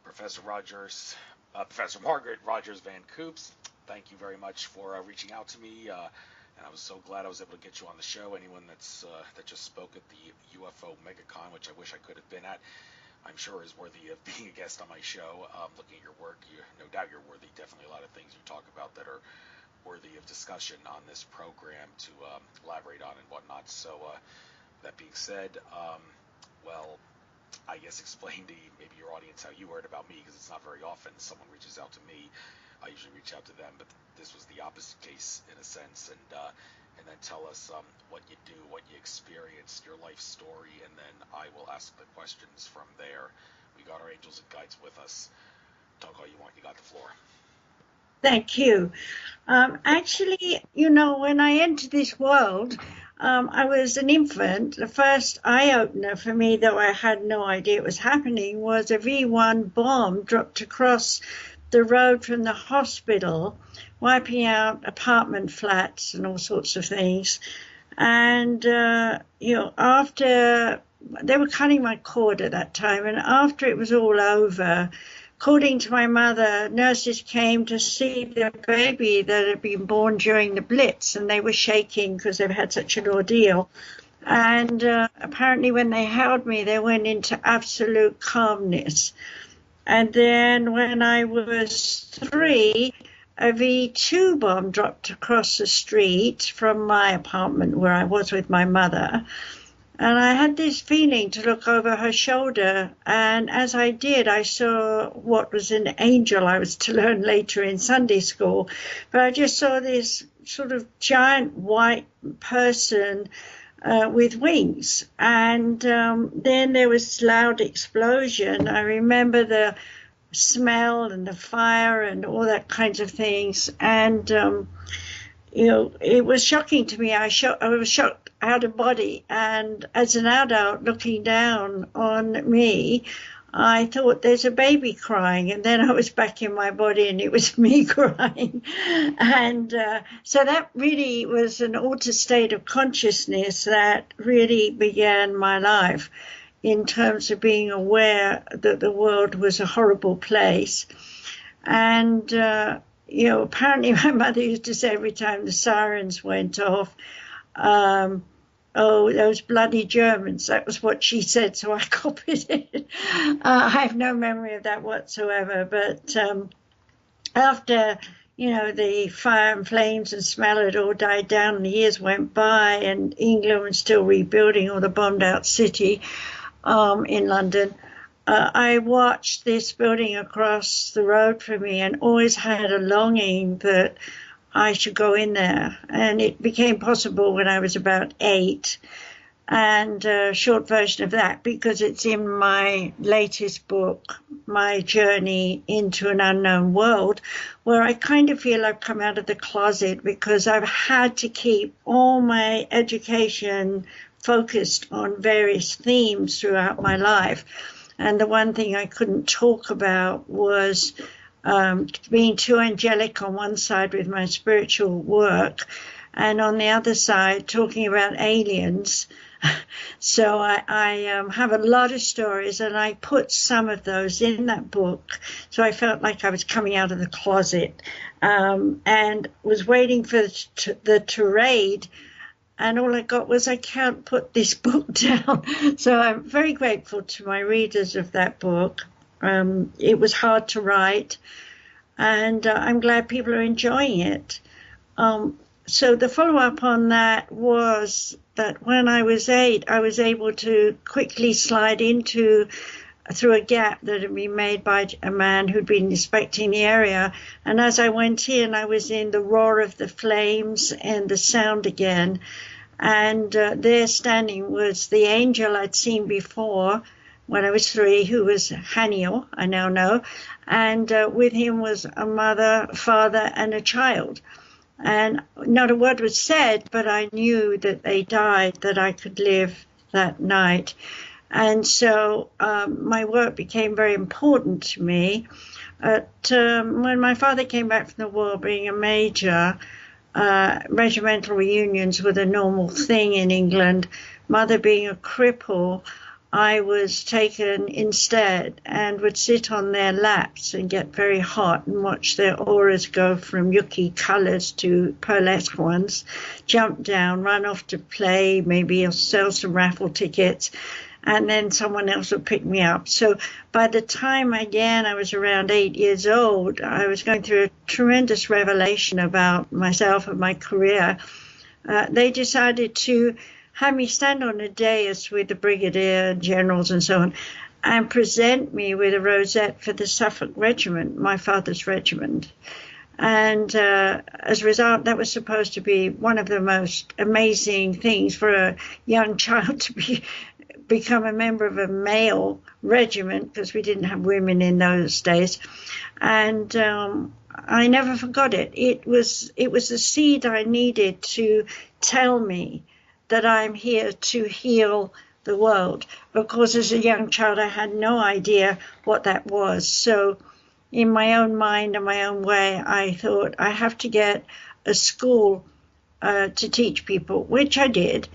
Professor Rogers, Professor Margaret Rogers Van Coops. Thank you very much for reaching out to me, and I was so glad I was able to get you on the show. Anyone that just spoke at the UFO MegaCon, which I wish I could have been at, I'm sure is worthy of being a guest on my show. Looking at your work, no doubt you're worthy. Definitely a lot of things you talk about that are worthy of discussion on this program to elaborate on and whatnot. So that being said, well, I guess explain to maybe your audience how you heard about me, because it's not very often someone reaches out to me. I usually reach out to them, but this was the opposite case in a sense. And then tell us what you do, what you experienced, your life story, and then I will ask the questions from there. We got our angels and guides with us. Talk all you want. You got the floor. Thank you. Actually, you know, when I entered this world, I was an infant. The first eye-opener for me, though I had no idea it was happening, was a V1 bomb dropped across the road from the hospital, wiping out apartment flats and all sorts of things. And, you know, after they were cutting my cord at that time, and after it was all over, according to my mother, nurses came to see the baby that had been born during the Blitz, and they were shaking because they've had such an ordeal. And apparently when they held me, they went into absolute calmness. And then when I was 3, a V2 bomb dropped across the street from my apartment where I was with my mother. And I had this feeling to look over her shoulder. And as I did, I saw what was an angel I was to learn later in Sunday school. But I just saw this sort of giant white person with wings. And then there was this loud explosion. I remember the smell and the fire and all that kinds of things. And, you know, it was shocking to me. I was shocked out of body. And as an adult looking down on me, I thought there's a baby crying, and then I was back in my body and it was me crying. And so that really was an altered state of consciousness that really began my life in terms of being aware that the world was a horrible place. And, you know, apparently my mother used to say every time the sirens went off, oh, those bloody Germans. That was what she said, so I copied it. I have no memory of that whatsoever. But after, you know, the fire and flames and smell had all died down and the years went by and England was still rebuilding all the bombed out city in London, I watched this building across the road from me and always had a longing that I should go in there. And it became possible when I was about 8. And a short version of that, because it's in my latest book, My Journey into an Unknown World, where I kind of feel I've come out of the closet because I've had to keep all my education focused on various themes throughout my life. And the one thing I couldn't talk about was being too angelic on one side with my spiritual work, and on the other side talking about aliens. So I have a lot of stories, and I put some of those in that book. So I felt like I was coming out of the closet, and was waiting for the tirade. And all I got was, I can't put this book down. So I'm very grateful to my readers of that book. It was hard to write, and I'm glad people are enjoying it. So the follow-up on that was that when I was 8, I was able to quickly slide through a gap that had been made by a man who'd been inspecting the area. And as I went in, I was in the roar of the flames and the sound again. And there standing was the angel I'd seen before when I was 3, who was Haniel, I now know. And with him was a mother, father, and a child. And not a word was said, but I knew that they died, that I could live that night. And so my work became very important to me. When my father came back from the war being a major, regimental reunions were the normal thing in England. Mother being a cripple, I was taken instead and would sit on their laps and get very hot and watch their auras go from yucky colors to pearlesque ones, jump down, run off to play, maybe I'll sell some raffle tickets, and then someone else would pick me up. So by the time, again, I was around 8 years old, I was going through a tremendous revelation about myself and my career. They decided to have me stand on a dais with the brigadier generals and so on and present me with a rosette for the Suffolk Regiment, my father's regiment. And as a result, that was supposed to be one of the most amazing things for a young child to become a member of a male regiment, because we didn't have women in those days. And I never forgot it. It was the seed I needed to tell me that I'm here to heal the world. Of course, as a young child, I had no idea what that was. So in my own mind and my own way, I thought I have to get a school to teach people, which I did,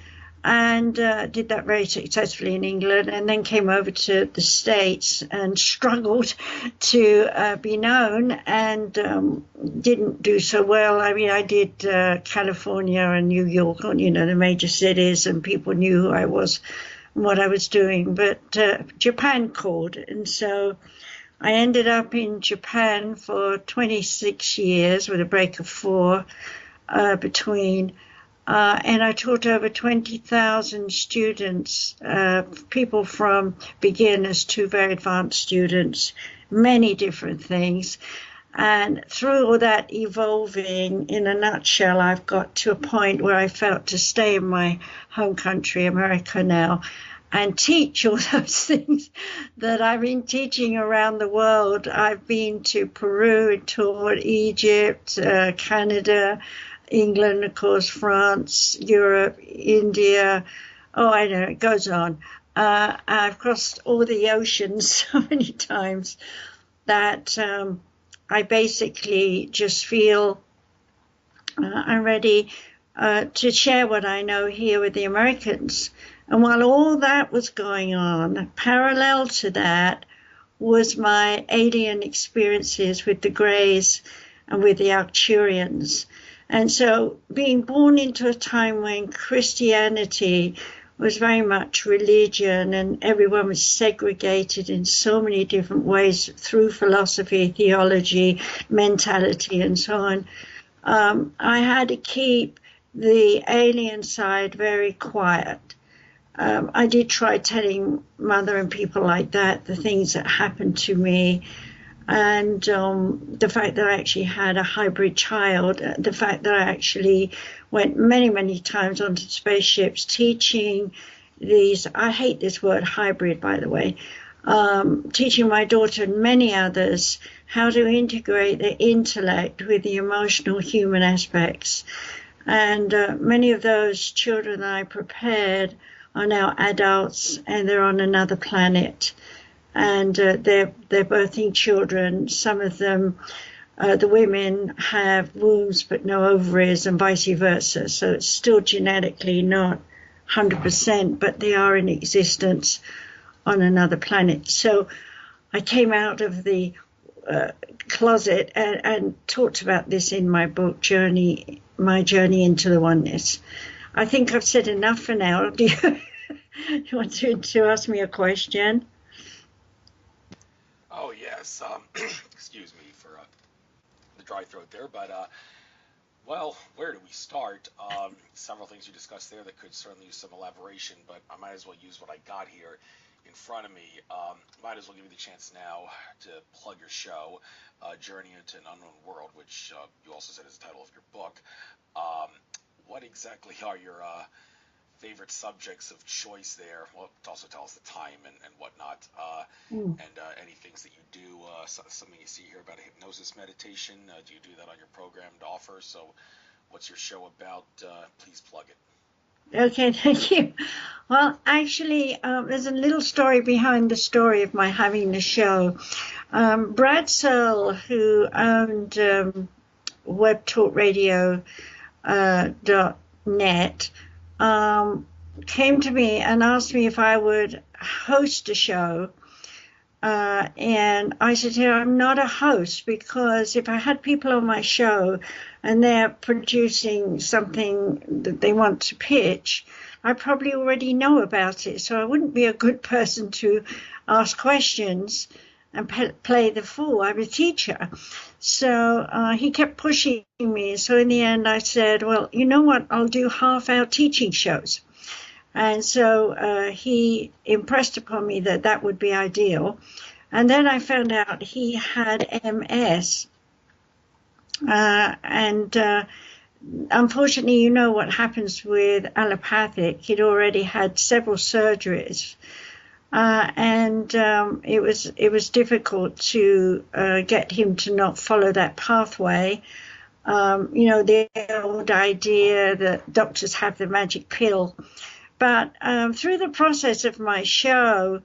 and did that very successfully in England, and then came over to the States and struggled to be known, and didn't do so well. I mean, I did California and New York, the major cities, and people knew who I was and what I was doing, but Japan called, and so I ended up in Japan for 26 years with a break of 4 between. And I taught over 20,000 students, people from beginners to very advanced students, many different things. And through all that evolving, in a nutshell, I've got to a point where I felt to stay in my home country, America now, and teach all those things that I've been teaching around the world. I've been to Peru and taught Egypt, Canada, England, of course, France, Europe, India. Oh, I know, it goes on. I've crossed all the oceans so many times that I basically just feel I'm ready to share what I know here with the Americans. And while all that was going on, parallel to that was my alien experiences with the Greys and with the Arcturians. And so being born into a time when Christianity was very much religion and everyone was segregated in so many different ways through philosophy, theology, mentality, and so on, I had to keep the alien side very quiet. I did try telling Mother and people like that the things that happened to me, and the fact that I actually had a hybrid child, the fact that I actually went many, many times onto spaceships teaching these, I hate this word hybrid, by the way, teaching my daughter and many others how to integrate the intellect with the emotional human aspects. And many of those children that I prepared are now adults, and they're on another planet. And they're birthing children. Some of them, the women have wombs but no ovaries, and vice versa. So it's still genetically not 100%, but they are in existence on another planet. So I came out of the closet and talked about this in my book, My Journey into the Oneness. I think I've said enough for now. Do you want to ask me a question? Oh, yes. Excuse me for the dry throat there, but well, where do we start? Several things you discussed there that could certainly use some elaboration, but I might as well use what I got here in front of me. Might as well give you the chance now to plug your show, Journey into an Unknown World, which you also said is the title of your book. What exactly are your favorite subjects of choice there? Well, also tell us the time and whatnot, and any things that you do, something you see here about a hypnosis meditation. Do you do that on your program to offer? So what's your show about? Please plug it. Okay, thank you. Well, actually, there's a little story behind the story of my having the show. Brad Searle, who owned webtalkradio.net, came to me and asked me if I would host a show. And I said to her, I'm not a host, because if I had people on my show and they're producing something that they want to pitch, I probably already know about it. So I wouldn't be a good person to ask questions and play the fool. I'm a teacher. So he kept pushing me. So in the end, I said, well, you know what? I'll do half-hour teaching shows. And so he impressed upon me that that would be ideal. And then I found out he had MS. Unfortunately, you know what happens with allopathic. He'd already had several surgeries. It was difficult to get him to not follow that pathway. The old idea that doctors have the magic pill. But through the process of my show,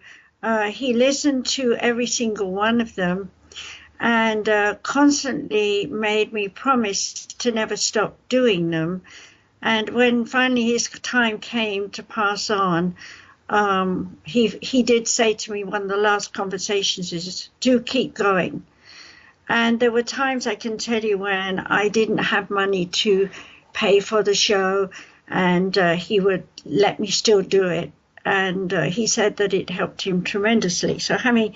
he listened to every single one of them and constantly made me promise to never stop doing them. And when finally his time came to pass on, he did say to me, one of the last conversations is, do keep going. And there were times, I can tell you, when I didn't have money to pay for the show, and he would let me still do it. And he said that it helped him tremendously. So having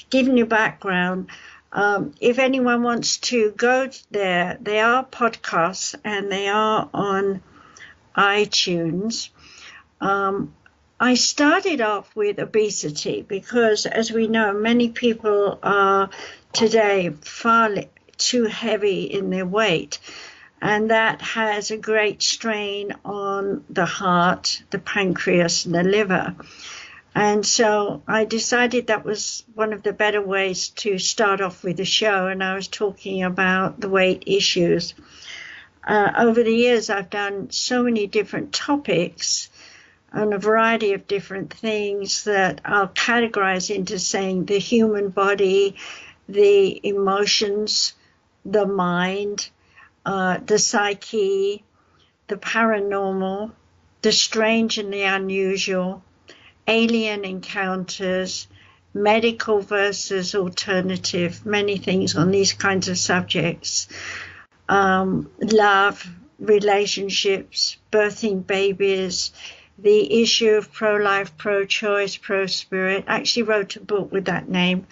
given you background, if anyone wants to go there, they are podcasts and they are on iTunes. I started off with obesity because, as we know, many people are today far too heavy in their weight. And that has a great strain on the heart, the pancreas, and the liver. And so I decided that was one of the better ways to start off with the show. And I was talking about the weight issues. Over the years, I've done so many different topics on a variety of different things that I'll categorize into saying the human body, the emotions, the mind, the psyche, the paranormal, the strange and the unusual, alien encounters, medical versus alternative, many things on these kinds of subjects, love, relationships, birthing babies, the issue of pro-life, pro-choice, pro-spirit. I actually wrote a book with that name.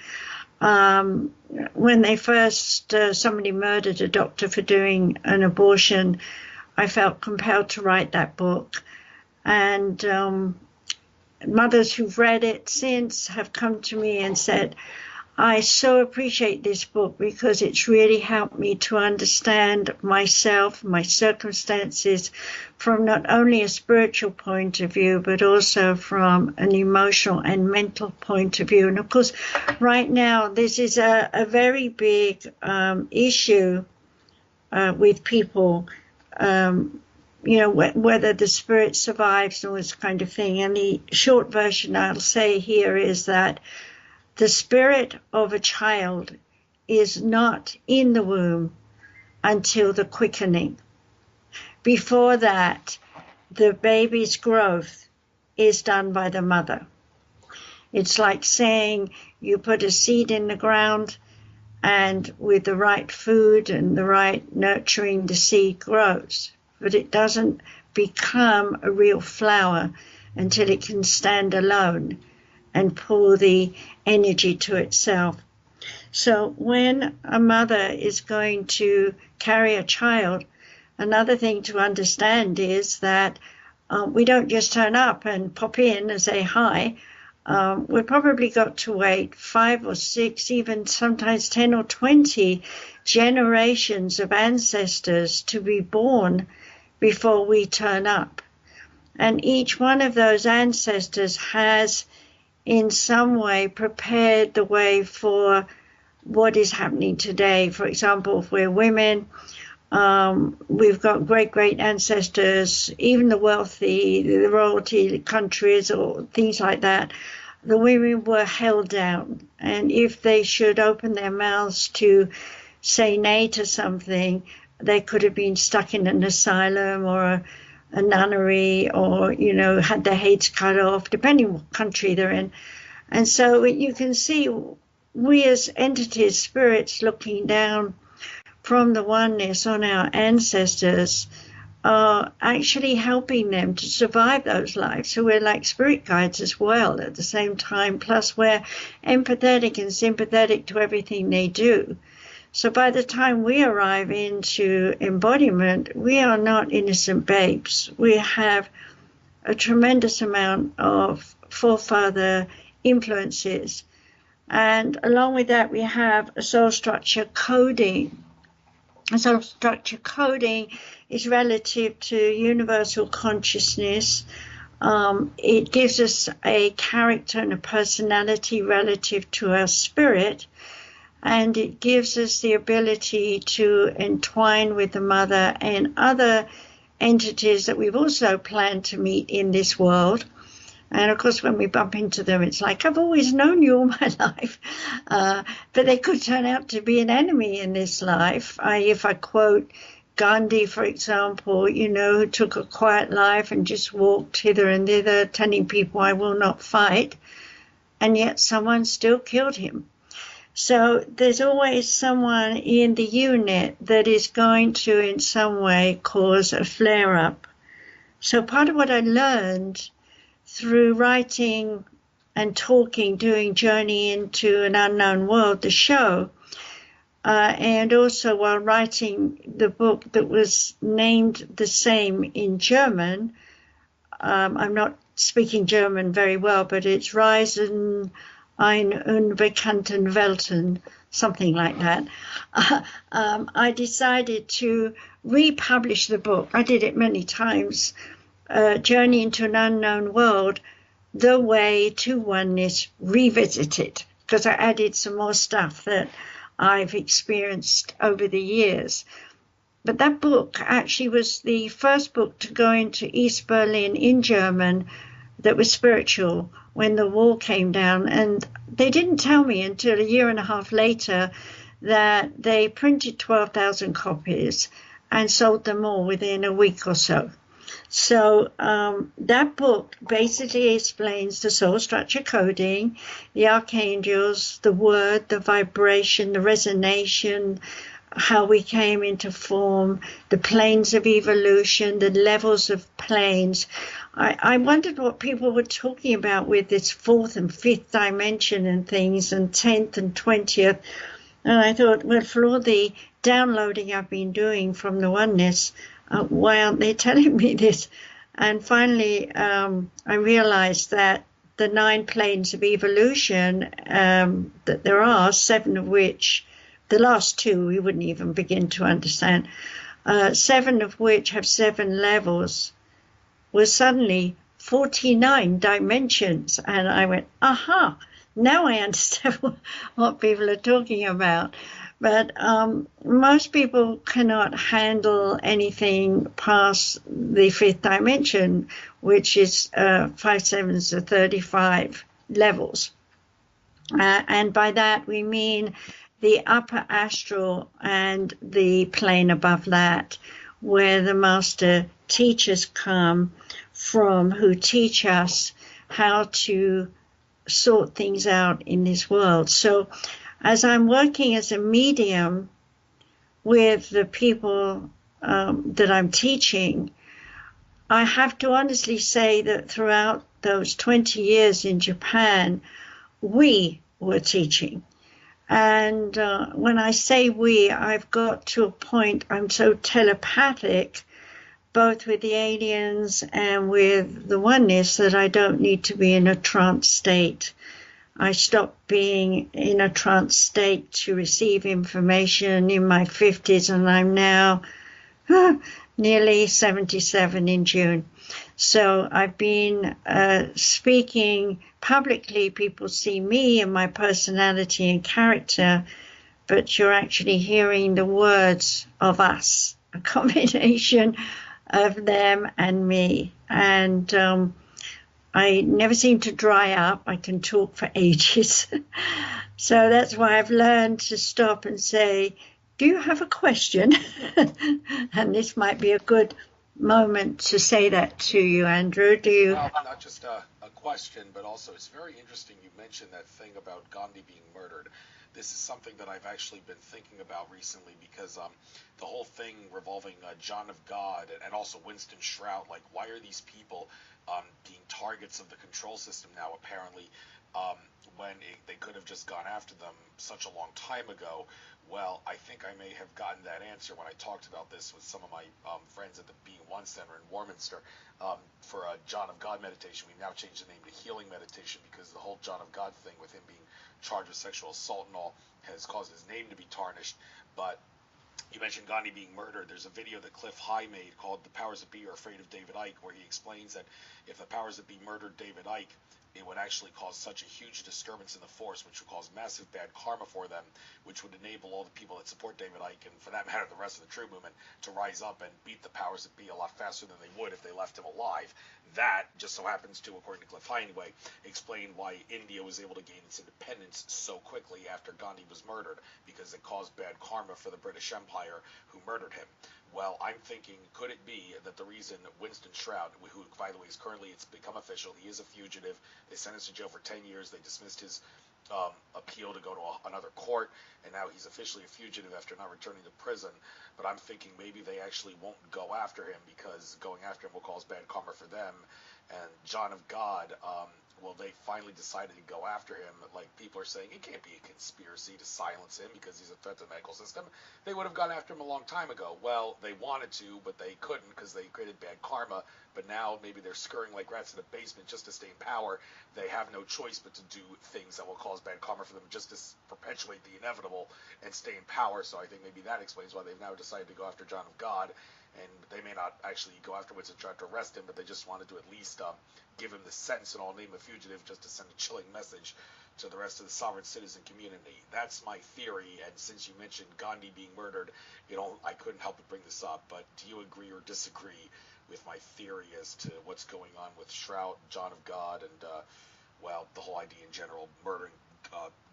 When they first, somebody murdered a doctor for doing an abortion, I felt compelled to write that book. And mothers who've read it since have come to me and said, I so appreciate this book because it's really helped me to understand myself, my circumstances, from not only a spiritual point of view, but also from an emotional and mental point of view. And of course, right now, this is a very big issue with people, whether the spirit survives and all this kind of thing. And the short version I'll say here is that the spirit of a child is not in the womb until the quickening. Before that, the baby's growth is done by the mother. It's like saying you put a seed in the ground, and with the right food and the right nurturing, the seed grows. But it doesn't become a real flower until it can stand alone and pull the energy to itself. So when a mother is going to carry a child, another thing to understand is that we don't just turn up and pop in and say hi. We've probably got to wait 5 or 6, even sometimes 10 or 20 generations of ancestors to be born before we turn up. And each one of those ancestors has in some way prepared the way for what is happening today. For example, if we're women, we've got great ancestors, even the wealthy, the royalty countries or things like that. The women were held down, and if they should open their mouths to say nay to something, they could have been stuck in an asylum or a nunnery or, had their heads cut off, depending on what country they're in. And so you can see we as entities, spirits looking down from the oneness on our ancestors are actually helping them to survive those lives. So we're like spirit guides as well at the same time, plus we're empathetic and sympathetic to everything they do. So by the time we arrive into embodiment, we are not innocent babes. We have a tremendous amount of forefather influences. And along with that, we have a soul structure coding. A soul structure coding is relative to universal consciousness. It gives us a character and a personality relative to our spirit. And it gives us the ability to entwine with the mother and other entities that we've also planned to meet in this world. And of course, when we bump into them, it's like, I've always known you all my life. But they could turn out to be an enemy in this life. If I quote Gandhi, for example, who took a quiet life and just walked hither and thither, telling people, I will not fight. And yet someone still killed him. So there's always someone in the unit that is going to, in some way, cause a flare-up. So part of what I learned through writing and talking, doing Journey into an Unknown World, the show, and also while writing the book that was named the same in German, I'm not speaking German very well, but it's Reisen ein unbekannten Welten, something like that. I decided to republish the book. I did it many times. Journey into an Unknown World, The Way to Oneness Revisited, because I added some more stuff that I've experienced over the years. But that book actually was the first book to go into East Berlin in German that was spiritual when the wall came down. And they didn't tell me until a year and a half later that they printed 12,000 copies and sold them all within a week or so. So that book basically explains the soul structure coding, the archangels, the word, the vibration, the resonation, how we came into form, the planes of evolution, the levels of planes. I wondered what people were talking about with this fourth and fifth dimension and things, and 10th and 20th. And I thought, well, for all the downloading I've been doing from the oneness, why aren't they telling me this? And finally, I realized that the 9 planes of evolution, that there are 7 of which, the last 2 we wouldn't even begin to understand, 7 of which have 7 levels, was suddenly 49 dimensions. And I went, aha, now I understand what people are talking about. But most people cannot handle anything past the 5th dimension, which is 5 7s are 35 levels. And by that we mean the upper astral and the plane above that, where the master teachers come from, who teach us how to sort things out in this world. So as I'm working as a medium with the people that I'm teaching, I have to honestly say that throughout those 20 years in Japan, we were teaching. And when I say we, I've got to a point I'm so telepathic, both with the aliens and with the oneness, that I don't need to be in a trance state. I stopped being in a trance state to receive information in my 50s, and I'm now nearly 77 in June. So I've been speaking publicly. People see me and my personality and character, but you're actually hearing the words of us, a combination of them and me. And I never seem to dry up. I can talk for ages. So that's why I've learned to stop and say, do you have a question? And this might be a good moment to say that to you, Andrew. Do you? Well, not just a question, but also it's very interesting you mentioned that thing about Gandhi being murdered. This is something that I've actually been thinking about recently because the whole thing revolving John of God and also Winston Shrout, like why are these people being targets of the control system now apparently when they could have just gone after them such a long time ago? Well, I think I may have gotten that answer when I talked about this with some of my friends at the Being One Center in Warminster for a John of God meditation. We now changed the name to Healing Meditation because the whole John of God thing with him being charged with sexual assault and all has caused his name to be tarnished. But you mentioned Gandhi being murdered. There's a video that Cliff High made called The Powers That Be Are Afraid of David Icke, where he explains that if the powers that be murdered David Icke, it would actually cause such a huge disturbance in the force, which would cause massive bad karma for them, which would enable all the people that support David Icke, and for that matter the rest of the true movement, to rise up and beat the powers that be a lot faster than they would if they left him alive. That just so happens to, according to Cliff High anyway, explain why India was able to gain its independence so quickly after Gandhi was murdered, because it caused bad karma for the British Empire who murdered him. Well, I'm thinking, could it be that the reason Winston Shrout, who, by the way, is currently, it's become official, he is a fugitive, they sentenced him to jail for 10 years, they dismissed his appeal to go to another court, and now he's officially a fugitive after not returning to prison. But I'm thinking maybe they actually won't go after him because going after him will cause bad karma for them. And John of God, well, they finally decided to go after him. Like, people are saying it can't be a conspiracy to silence him because he's a threat to the medical system. They would have gone after him a long time ago. Well, they wanted to, but they couldn't because they created bad karma. But now maybe they're scurrying like rats in a basement just to stay in power. They have no choice but to do things that will cause bad karma for them just to perpetuate the inevitable and stay in power. So I think maybe that explains why they've now decided to go after John of God. And they may not actually go afterwards and try to arrest him, but they just wanted to at least give him the sentence and all, name a fugitive, just to send a chilling message to the rest of the sovereign citizen community. That's my theory, and since you mentioned Gandhi being murdered, I couldn't help but bring this up, but do you agree or disagree with my theory as to what's going on with Shrout, John of God, and, well, the whole idea in general, murdering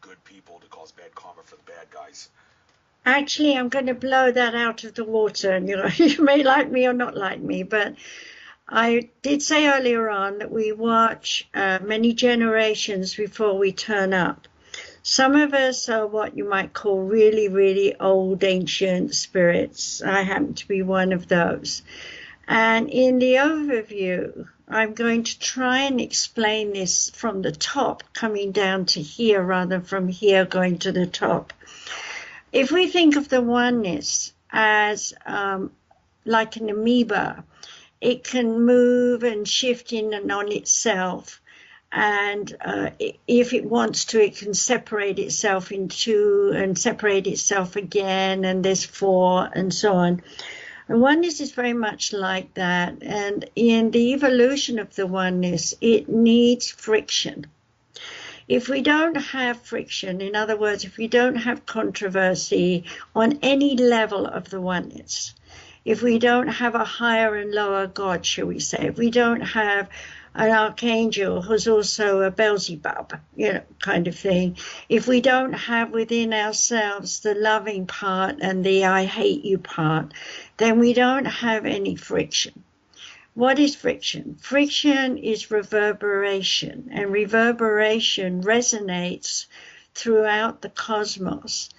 good people to cause bad karma for the bad guys? Actually, I'm going to blow that out of the water. And you may like me or not like me, but I did say earlier on that we watch many generations before we turn up. Some of us are what you might call really, really old, ancient spirits. I happen to be one of those. And in the overview, I'm going to try and explain this from the top, coming down to here, rather than from here going to the top. If we think of the oneness as like an amoeba, it can move and shift in and on itself. And if it wants to, it can separate itself in two and separate itself again, and there's four and so on. And oneness is very much like that. And in the evolution of the oneness, it needs friction. If we don't have friction, in other words, if we don't have controversy on any level of the oneness, if we don't have a higher and lower God, shall we say, if we don't have an archangel who's also a Beelzebub, kind of thing, if we don't have within ourselves the loving part and the I hate you part, then we don't have any friction. What is friction? Friction is reverberation, and reverberation resonates throughout the cosmos.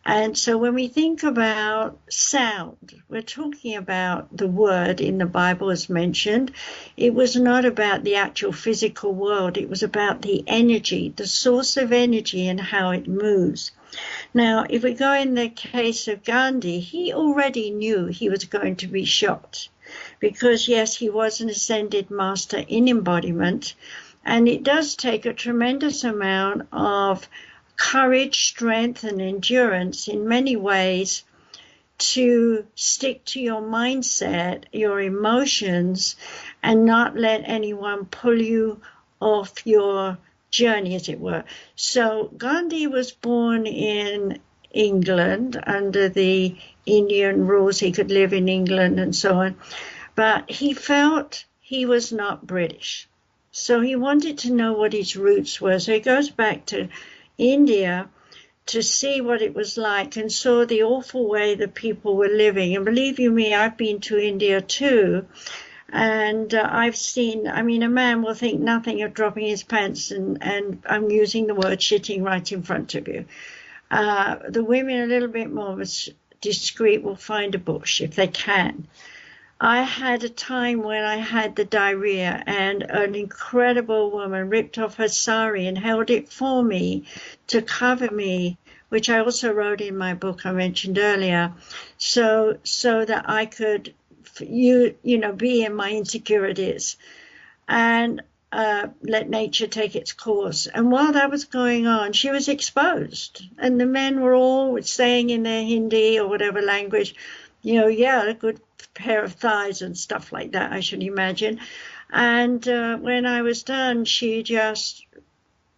And so when we think about sound, we're talking about the word in the Bible as mentioned. It was not about the actual physical world. It was about the energy, the source of energy and how it moves. Now, if we go in the case of Gandhi, he already knew he was going to be shot. Because, yes, he was an ascended master in embodiment, and it does take a tremendous amount of courage, strength, and endurance in many ways to stick to your mindset, your emotions, and not let anyone pull you off your journey, as it were. So Gandhi was born in England under the Indian rules. He could live in England and so on, but he felt he was not British, so he wanted to know what his roots were. So he goes back to India to see what it was like and saw the awful way that people were living. And believe you me, I've been to India too. And I've seen, I mean, a man will think nothing of dropping his pants, and I'm using the word shitting right in front of you. The women a little bit more discreet will find a bush if they can. I had a time when I had the diarrhea, and an incredible woman ripped off her sari and held it for me to cover me, which I also wrote in my book I mentioned earlier, so that I could, you know, be in my insecurities and let nature take its course. And while that was going on, she was exposed, and the men were all saying in their Hindi or whatever language, you know, yeah, a good pair of thighs and stuff like that, I should imagine. And when I was done, she just,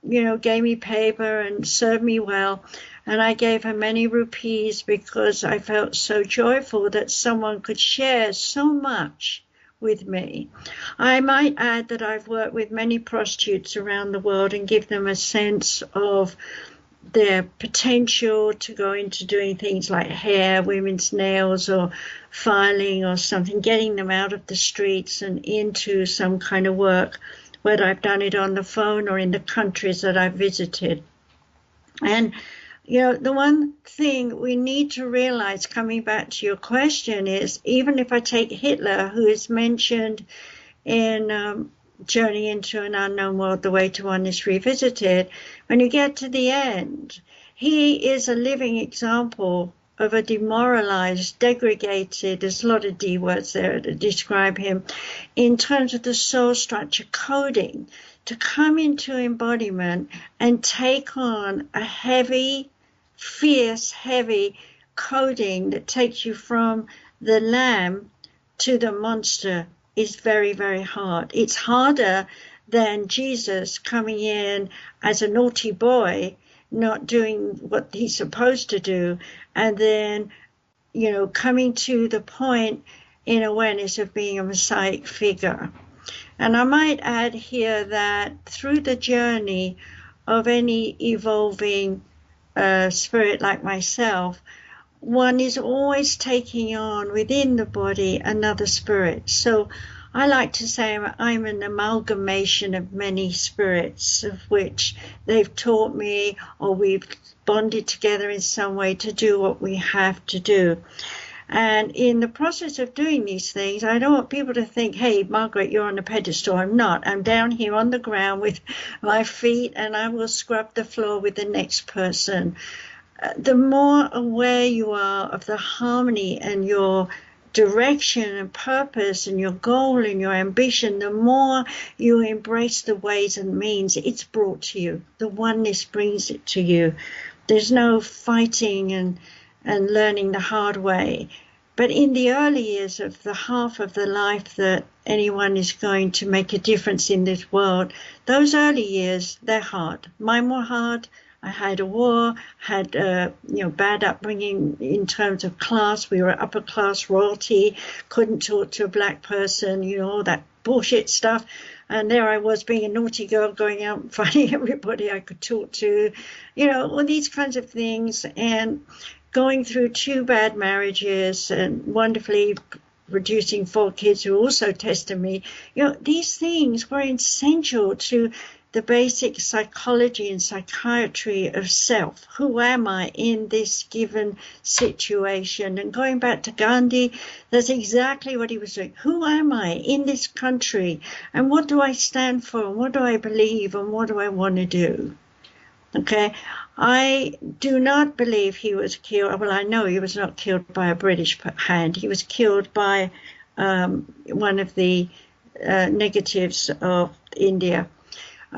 you know, gave me paper and served me well. And I gave her many rupees because I felt so joyful that someone could share so much with me. I might add that I've worked with many prostitutes around the world and give them a sense of their potential to go into doing things like hair, women's nails, or filing or something, getting them out of the streets and into some kind of work, whether I've done it on the phone or in the countries that I've visited. And you know, the one thing we need to realize, coming back to your question, is even if I take Hitler, who is mentioned in Journey into an Unknown World, The Way to Oneness Revisited, when you get to the end, he is a living example of a demoralized, degraded, there's a lot of D words there to describe him, in terms of the soul structure coding, to come into embodiment and take on a heavy, fierce, heavy coding that takes you from the lamb to the monster is very, very hard. It's harder than Jesus coming in as a naughty boy, not doing what he's supposed to do, and then, you know, coming to the point in awareness of being a messiah figure. And I might add here that through the journey of any evolving spirit like myself, one is always taking on within the body another spirit. So I like to say I'm an amalgamation of many spirits, of which they've taught me or we've bonded together in some way to do what we have to do. And in the process of doing these things, I don't want people to think, hey, Margaret, you're on a pedestal. I'm not. I'm down here on the ground with my feet, and I will scrub the floor with the next person. The more aware you are of the harmony and your direction and purpose and your goal and your ambition, the more you embrace the ways and means it's brought to you. The oneness brings it to you. There's no fighting and learning the hard way. But in the early years of the half of the life that anyone is going to make a difference in this world, those early years, they're hard. Mine were hard. I had a war, had bad upbringing in terms of class. We were upper class royalty, couldn't talk to a black person, you know, all that bullshit stuff. And there I was being a naughty girl, going out and finding everybody I could talk to, you know, all these kinds of things. And going through 2 bad marriages and wonderfully producing 4 kids who also tested me. You know, these things were essential to the basic psychology and psychiatry of self. Who am I in this given situation? And going back to Gandhi, that's exactly what he was doing. Who am I in this country? And what do I stand for? And what do I believe? And what do I want to do? Okay, I do not believe he was killed. Well, I know he was not killed by a British hand. He was killed by one of the negatives of India.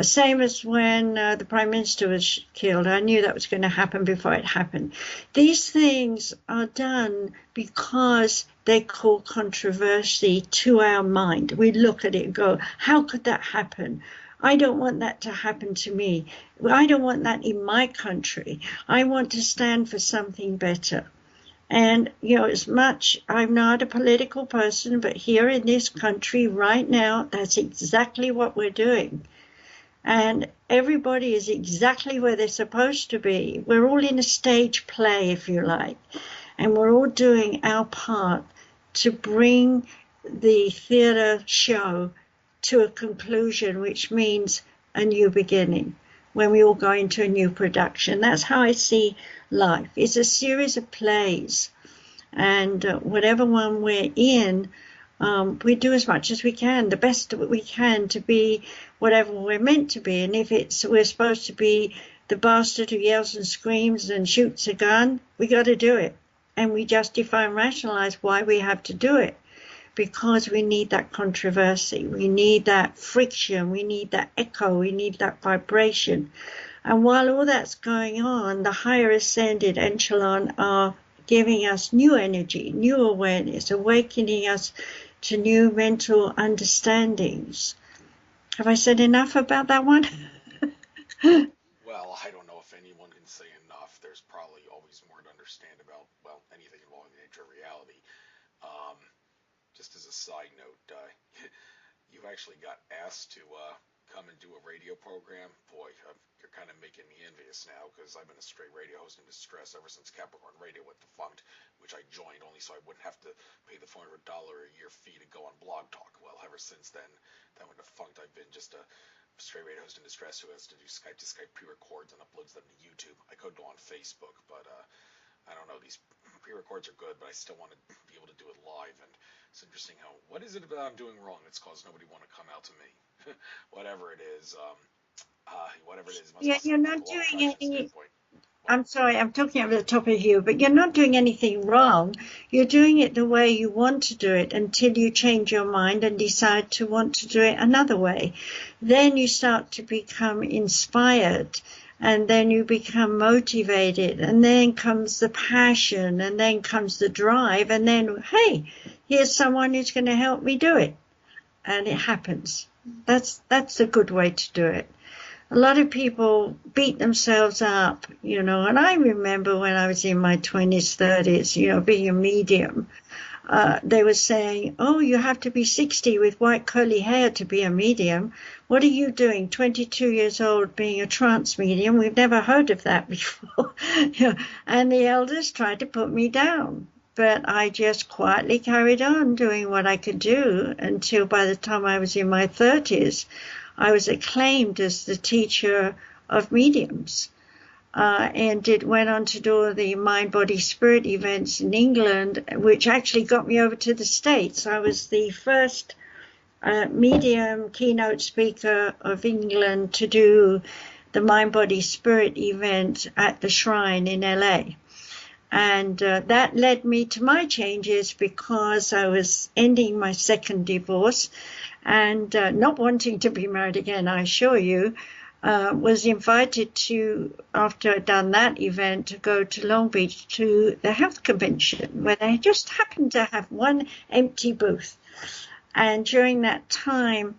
Same as when the Prime Minister was killed. I knew that was going to happen before it happened. These things are done because they call controversy to our mind. We look at it and go, how could that happen? I don't want that to happen to me. I don't want that in my country. I want to stand for something better. And, you know, as much, I'm not a political person, but here in this country right now, that's exactly what we're doing. and everybody is exactly where they're supposed to be. We're all in a stage play, if you like, and we're all doing our part to bring the theater show to a conclusion, which means a new beginning, when we all go into a new production. That's how I see life. It's a series of plays, and whatever one we're in, we do as much as we can, the best that we can, to be whatever we're meant to be. And if we're supposed to be the bastard who yells and screams and shoots a gun, we got to do it. And we justify and rationalize why we have to do it, because we need that controversy, we need that friction, we need that echo, we need that vibration. And while all that's going on, the higher ascended echelon are giving us new energy, new awareness, awakening us to new mental understandings. Have I said enough about that one? Well, I don't know if anyone can say enough. There's probably always more to understand about, well, anything involving the nature of reality. Um, just as a side note, you actually got asked to come and do a radio program. Boy, you're kind of making me envious now, because I've been a straight radio host in distress ever since Capricorn Radio went defunct, which I joined only so I wouldn't have to pay the $400 a year fee to go on Blog Talk. Well, ever since then, that went defunct, I've been just a straight radio host in distress who has to do Skype to Skype pre-records and uploads them to YouTube. I could go on Facebook, but I don't know, these pre-records are good, but I still want to be able to do it live. And it's interesting how, what is it about I'm doing wrong that's caused nobody want to come out to me? Whatever it is, must Yeah, be you're something not from a law of doing attraction any. standpoint. I'm sorry, I'm talking over the top of you, but you're not doing anything wrong. You're doing it the way you want to do it until you change your mind and decide to want to do it another way. Then you start to become inspired, and then you become motivated, and then comes the passion, and then comes the drive, and then, hey, here's someone who's going to help me do it. And it happens. That's a good way to do it. A lot of people beat themselves up, and I remember when I was in my 20s, 30s, being a medium, they were saying, oh, you have to be 60 with white curly hair to be a medium. What are you doing, 22 years old, being a trance medium? We've never heard of that before. And the elders tried to put me down. But I just quietly carried on doing what I could do until by the time I was in my 30s, I was acclaimed as the teacher of mediums, and it went on to do the Mind, Body, Spirit events in England, which actually got me over to the States. I was the first medium keynote speaker of England to do the Mind, Body, Spirit event at the Shrine in LA. And that led me to my changes, because I was ending my second divorce and not wanting to be married again, I assure you. Was invited to, after I'd done that event, to go to Long Beach to the health convention, where they just happened to have one empty booth. And during that time,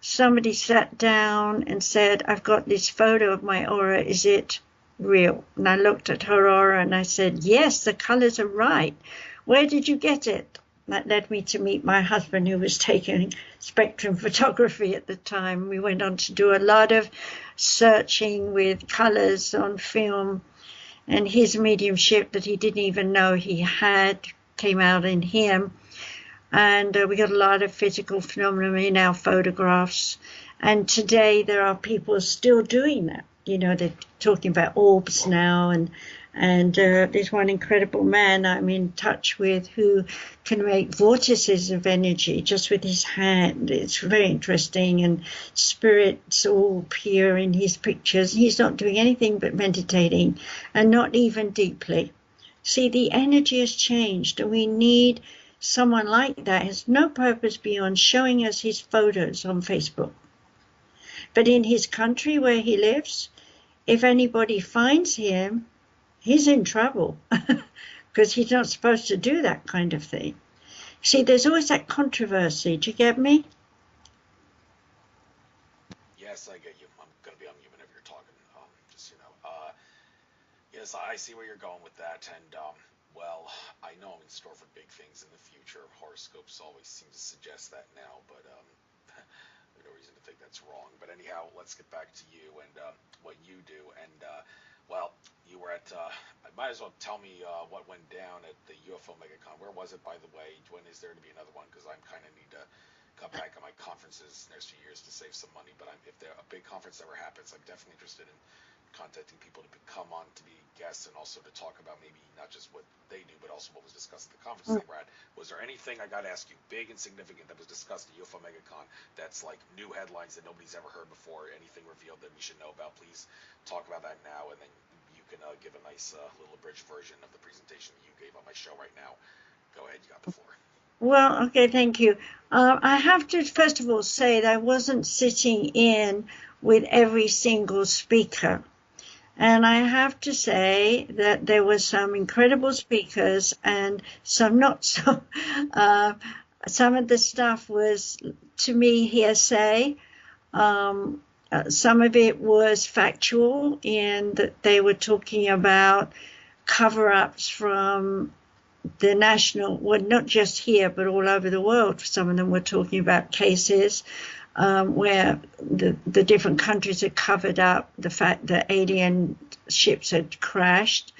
somebody sat down and said, I've got this photo of my aura, is it real? And I looked at her aura and I said, yes, the colors are right. Where did you get it? That led me to meet my husband, who was taking spectrum photography at the time. We went on to do a lot of searching with colors on film, and his mediumship that he didn't even know he had came out in him. And we got a lot of physical phenomena in our photographs. And today there are people still doing that. They're talking about orbs now, and there's one incredible man I'm in touch with who can make vortices of energy just with his hand. It's very interesting, and spirits all appear in his pictures. He's not doing anything but meditating, and not even deeply. See, the energy has changed, and we need someone like that. Has no purpose beyond showing us his photos on Facebook. But in his country where he lives, if anybody finds him, he's in trouble, because he's not supposed to do that kind of thing. See, there's always that controversy. Do you get me? Yes, I get you. I'm going to be on mute whenever you're talking, just so you know. Yes, I see where you're going with that, and, well, I know I'm in store for big things in the future. Horoscopes always seem to suggest that now, but There's no reason to think that's wrong. But anyhow, let's get back to you and what you do. And well, you were at. I might as well tell me what went down at the UFO MegaCon. Where was it, by the way? When is there to be another one? Because I kind of need to cut back on my conferences next few years to save some money. But if there a big conference ever happens, I'm definitely interested in contacting people to come on to be guests and also to talk about maybe not just what they do, but also what was discussed at the conference they were at. Was there anything, I got to ask you, big and significant that was discussed at UFO MegaCon that's like new headlines that nobody's ever heard before? Anything revealed that we should know about? Please talk about that now, and then you can give a nice little abridged version of the presentation that you gave on my show right now. Go ahead, you got the floor. Well, okay, thank you. I have to first of all say that I wasn't sitting in with every single speaker. And I have to say that there were some incredible speakers and some not so. Some of the stuff was, to me, hearsay. Some of it was factual in that they were talking about cover-ups from the national, well, not just here, but all over the world. Some of them were talking about cases where the different countries had covered up the fact that alien ships had crashed.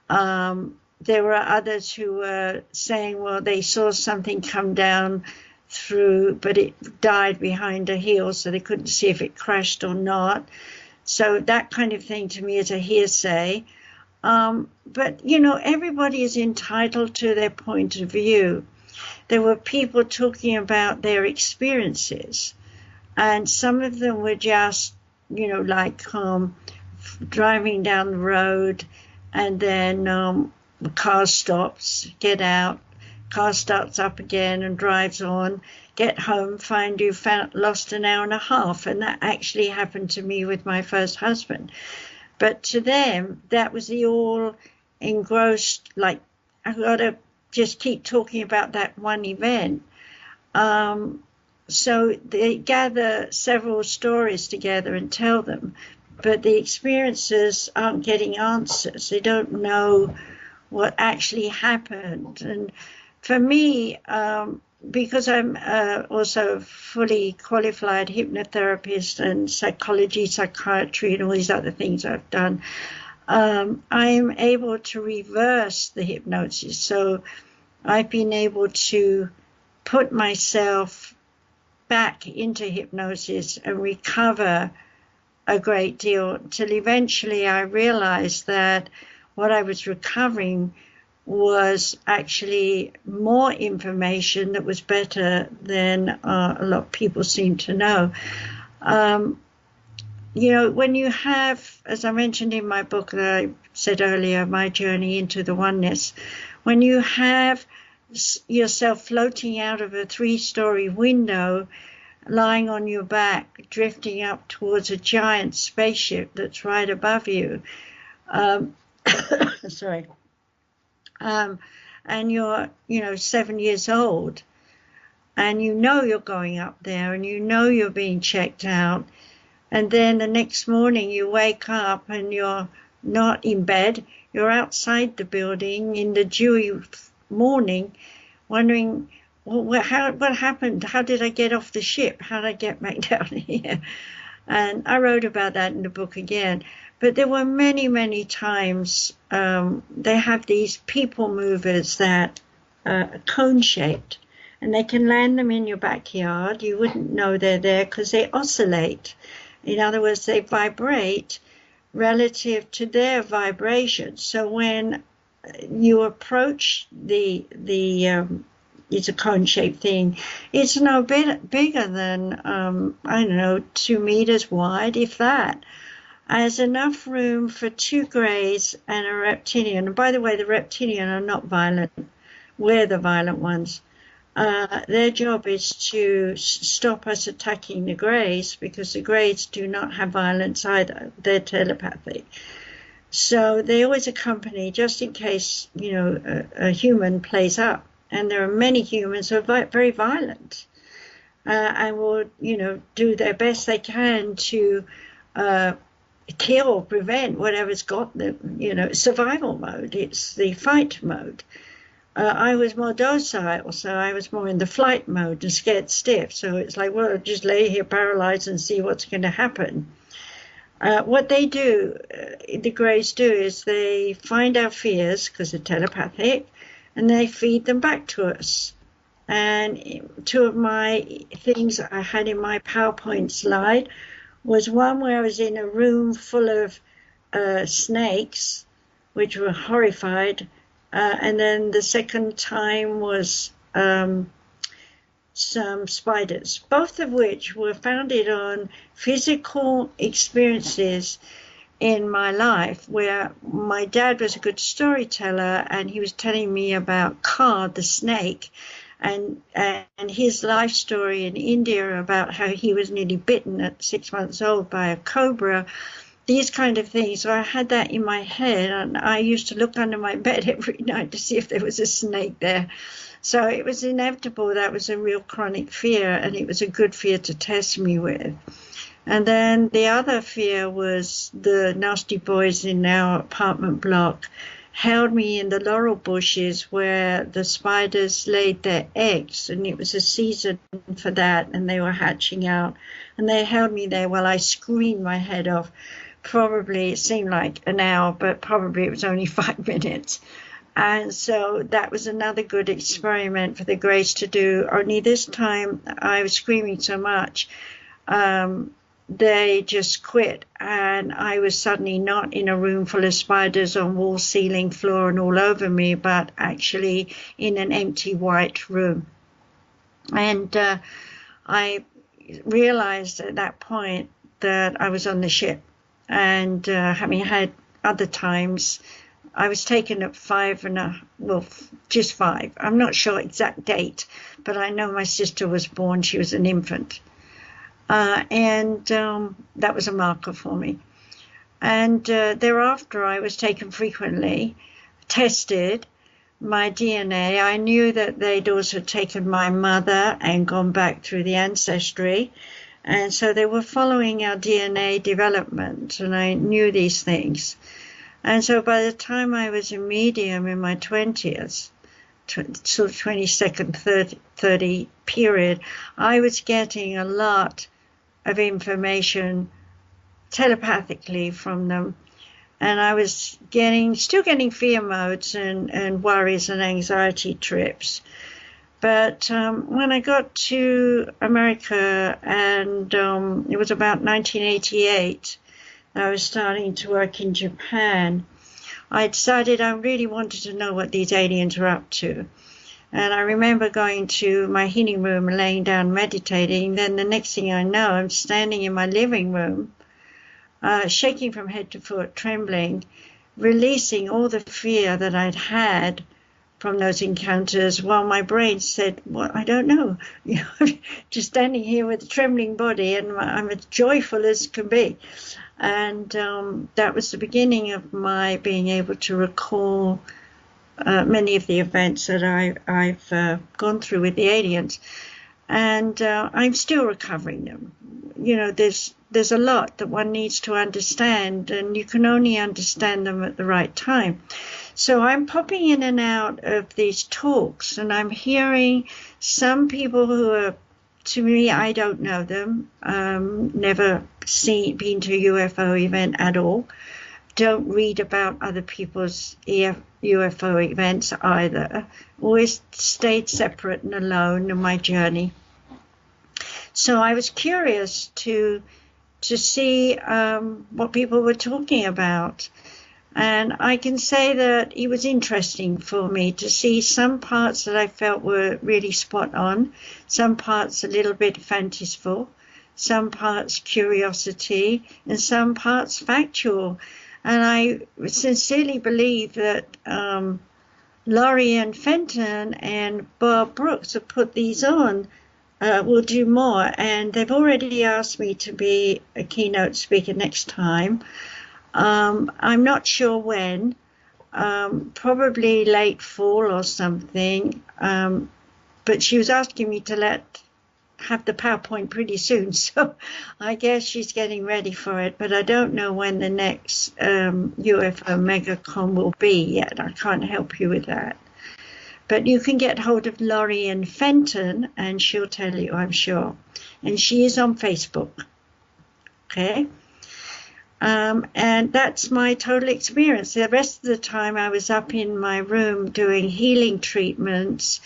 There were others who were saying, well, they saw something come down through, but it died behind a hill, so they couldn't see if it crashed or not. So that kind of thing to me is a hearsay. But, you know, everybody is entitled to their point of view. There were people talking about their experiences. And some of them were just, you know, like driving down the road and then the car stops, get out, car starts up again and drives on, get home, find you lost an hour and a half. And that actually happened to me with my first husband. But to them, that was the all engrossed, like, I've got to just keep talking about that one event. So they gather several stories together and tell them, but the experiences aren't getting answers. They don't know what actually happened. And for me, because I'm also a fully qualified hypnotherapist and psychology, psychiatry, and all these other things I've done, I'm able to reverse the hypnosis. So I've been able to put myself back into hypnosis and recover a great deal till eventually I realized that what I was recovering was actually more information that was better than a lot of people seem to know. You know, when you have, as I mentioned in my book that I said earlier, My Journey into the Oneness, when you have yourself floating out of a 3-story window, lying on your back, drifting up towards a giant spaceship that's right above you, sorry, and you're, you know, 7 years old, and you know you're going up there, and you know you're being checked out, and then the next morning you wake up and you're not in bed, you're outside the building in the dewy morning, wondering, well, what happened? How did I get off the ship? How did I get back down here? And I wrote about that in the book again. But there were many, many times they have these people movers that are cone-shaped, and they can land them in your backyard. You wouldn't know they're there because they oscillate. In other words, they vibrate relative to their vibration. So when you approach it's a cone-shaped thing, it's no bit bigger than, I don't know, 2 meters wide, if that. Has enough room for 2 greys and a reptilian. And by the way, the reptilian are not violent. We're the violent ones. Their job is to stop us attacking the greys, because the greys do not have violence either. They're telepathic. So they always accompany, just in case, you know, a human plays up. And there are many humans who are very violent and will, you know, do their best they can to kill or prevent whatever's got them, you know, survival mode. It's the fight mode. I was more docile, so I was more in the flight mode and scared stiff. So it's like, well, just lay here paralyzed and see what's going to happen. What they do, the Greys do, is they find our fears, because they're telepathic, and they feed them back to us. And two of my things I had in my PowerPoint slide was one where I was in a room full of snakes, which were horrified. And then the second time was some spiders, both of which were founded on physical experiences in my life, where my dad was a good storyteller and he was telling me about Card, the snake, and his life story in India about how he was nearly bitten at 6 months old by a cobra, these kind of things. So I had that in my head, and I used to look under my bed every night to see if there was a snake there. So it was inevitable. That was a real chronic fear, and it was a good fear to test me with. And then the other fear was the nasty boys in our apartment block held me in the laurel bushes where the spiders laid their eggs, and it was a season for that, and they were hatching out. And they held me there while I screamed my head off. Probably it seemed like an hour, but probably it was only 5 minutes. And so that was another good experiment for the Greys to do, only this time I was screaming so much, they just quit, and I was suddenly not in a room full of spiders on wall, ceiling, floor, and all over me, but actually in an empty white room. And I realized at that point that I was on the ship, and having had other times, I was taken at just 5. I'm not sure exact date, but I know my sister was born. She was an infant. And that was a marker for me. And thereafter, I was taken frequently, tested my DNA. I knew that they'd also taken my mother and gone back through the ancestry. And so they were following our DNA development, and I knew these things. And so by the time I was a medium in my 20s, sort of 22nd, 30 period, I was getting a lot of information telepathically from them. And I was still getting fear modes and worries and anxiety trips. But when I got to America, and it was about 1988, I was starting to work in Japan, I decided I really wanted to know what these aliens were up to. And I remember going to my healing room and laying down meditating. Then the next thing I know, I'm standing in my living room, shaking from head to foot, trembling, releasing all the fear that I'd had from those encounters, while my brain said, well, I don't know. Just standing here with a trembling body, and I'm as joyful as can be. And that was the beginning of my being able to recall many of the events that I've gone through with the aliens. And I'm still recovering them. There's a lot that one needs to understand, and you can only understand them at the right time. So I'm popping in and out of these talks, and I'm hearing some people who are, to me, I don't know them, never been to a UFO event at all, don't read about other people's UFO events either, always stayed separate and alone in my journey. So I was curious to see what people were talking about. And I can say that it was interesting for me to see some parts that I felt were really spot on, some parts a little bit fanciful, some parts curiosity, and some parts factual. And I sincerely believe that Laurie and Fenton and Bob Brooks have put these on. Will do more. And they've already asked me to be a keynote speaker next time. I'm not sure when, probably late fall or something, but she was asking me to have the PowerPoint pretty soon, so I guess she's getting ready for it, but I don't know when the next UFO MegaCon will be yet. I can't help you with that. But you can get hold of Lorian Fenton, and she'll tell you, I'm sure. And she is on Facebook. Okay. And that's my total experience. The rest of the time I was up in my room doing healing treatments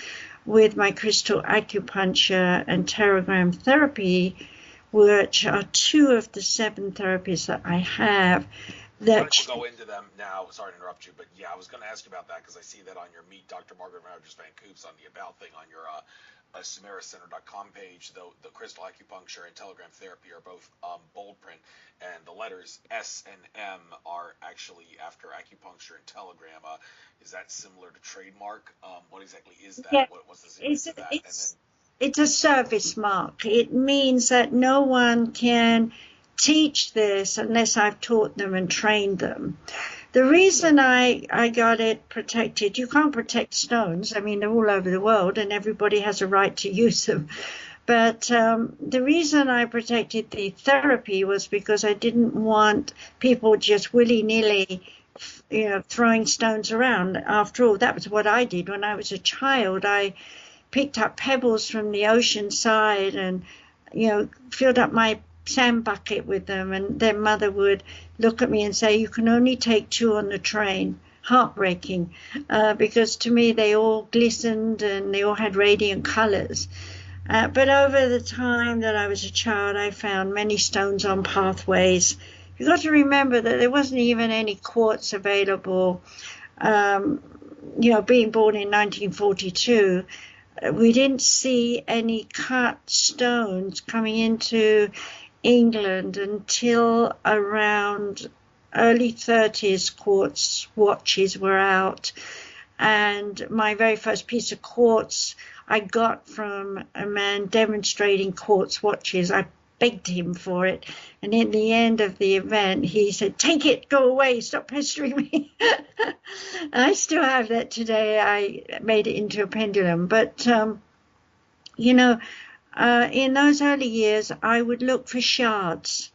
with my Crystal Acupuncture and Teragram Therapy, which are 2 of the 7 therapies that I have. We'll go into them now. Sorry to interrupt you, but yeah, I was going to ask you about that because I see that on your Meet Dr. Margaret Van Coops on the About thing on your SumarisCenter.com page. Though the Crystal Acupuncture and Telegram Therapy are both bold print, and the letters S and M are actually after acupuncture and telegram. Is that similar to trademark? What exactly is that? Yeah, What's the significance of that? It's a service mark. It means that no one can teach this unless I've taught them and trained them. The reason I got it protected, you can't protect stones. I mean, they're all over the world and everybody has a right to use them. But the reason I protected the therapy was because I didn't want people just willy-nilly, throwing stones around. After all, that was what I did when I was a child. I picked up pebbles from the ocean side and, filled up my sand bucket with them, and their mother would look at me and say, you can only take 2 on the train. Heartbreaking, because to me they all glistened and they all had radiant colors. But over the time that I was a child, I found many stones on pathways. You've got to remember that there wasn't even any quartz available. Being born in 1942, we didn't see any cut stones coming into England until around early 30s. Quartz watches were out, and my very first piece of quartz I got from a man demonstrating quartz watches. I begged him for it, and in the end of the event he said, take it, go away, stop pestering me. I still have that today. I made it into a pendulum, but in those early years, I would look for shards,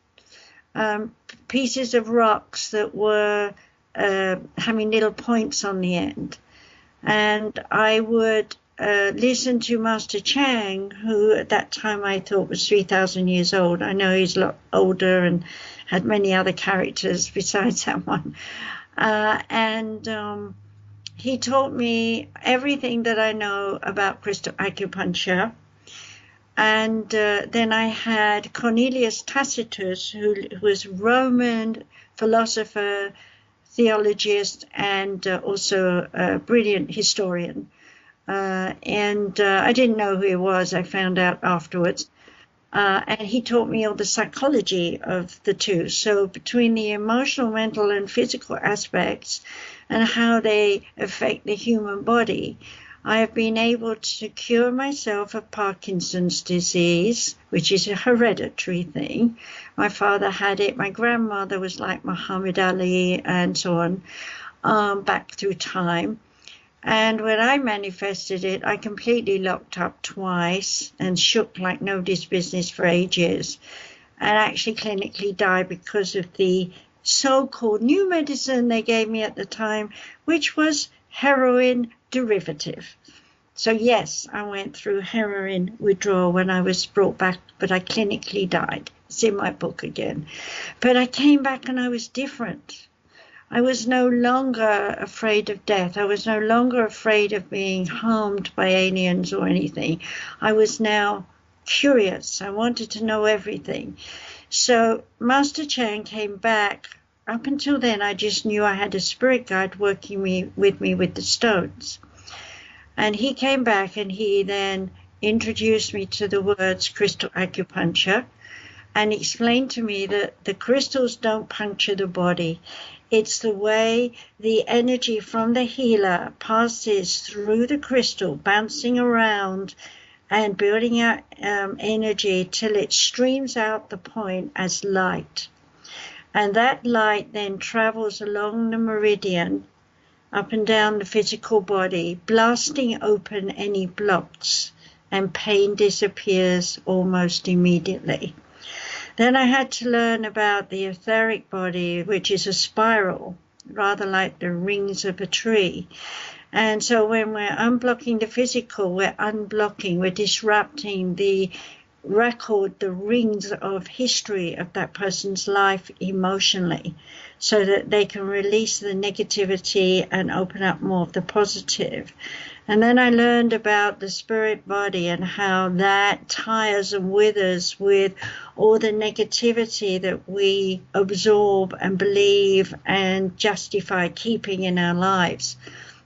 pieces of rocks that were having little points on the end. And I would listen to Master Chang, who at that time I thought was 3,000 years old. I know he's a lot older and had many other characters besides that one. He taught me everything that I know about crystal acupuncture. And then I had Cornelius Tacitus, who was Roman philosopher, theologist, and also a brilliant historian. I didn't know who he was. I found out afterwards. And he taught me all the psychology of the 2. So between the emotional, mental, and physical aspects and how they affect the human body, I have been able to cure myself of Parkinson's disease, which is a hereditary thing. My father had it. My grandmother was like Muhammad Ali and so on, back through time. And when I manifested it, I completely locked up twice and shook like nobody's business for ages, and actually clinically died because of the so-called new medicine they gave me at the time, which was heroin derivative. So yes, I went through heroin withdrawal when I was brought back, but I clinically died. It's in my book again. But I came back and I was different. I was no longer afraid of death. I was no longer afraid of being harmed by aliens or anything. I was now curious. I wanted to know everything. So Master Chang came back. Up until then, I just knew I had a spirit guide working with me with the stones. And he came back and he then introduced me to the words crystal acupuncture and explained to me that the crystals don't puncture the body. It's the way the energy from the healer passes through the crystal, bouncing around and building up energy till it streams out the point as light. And that light then travels along the meridian, up and down the physical body, blasting open any blocks, and pain disappears almost immediately. Then I had to learn about the etheric body, which is a spiral. rather like the rings of a tree. And so when we're unblocking the physical, we're unblocking, we're disrupting the record, the rings of history of that person's life emotionally, so that they can release the negativity and open up more of the positive. And then I learned about the spirit body and how that tires and withers with all the negativity that we absorb and believe and justify keeping in our lives.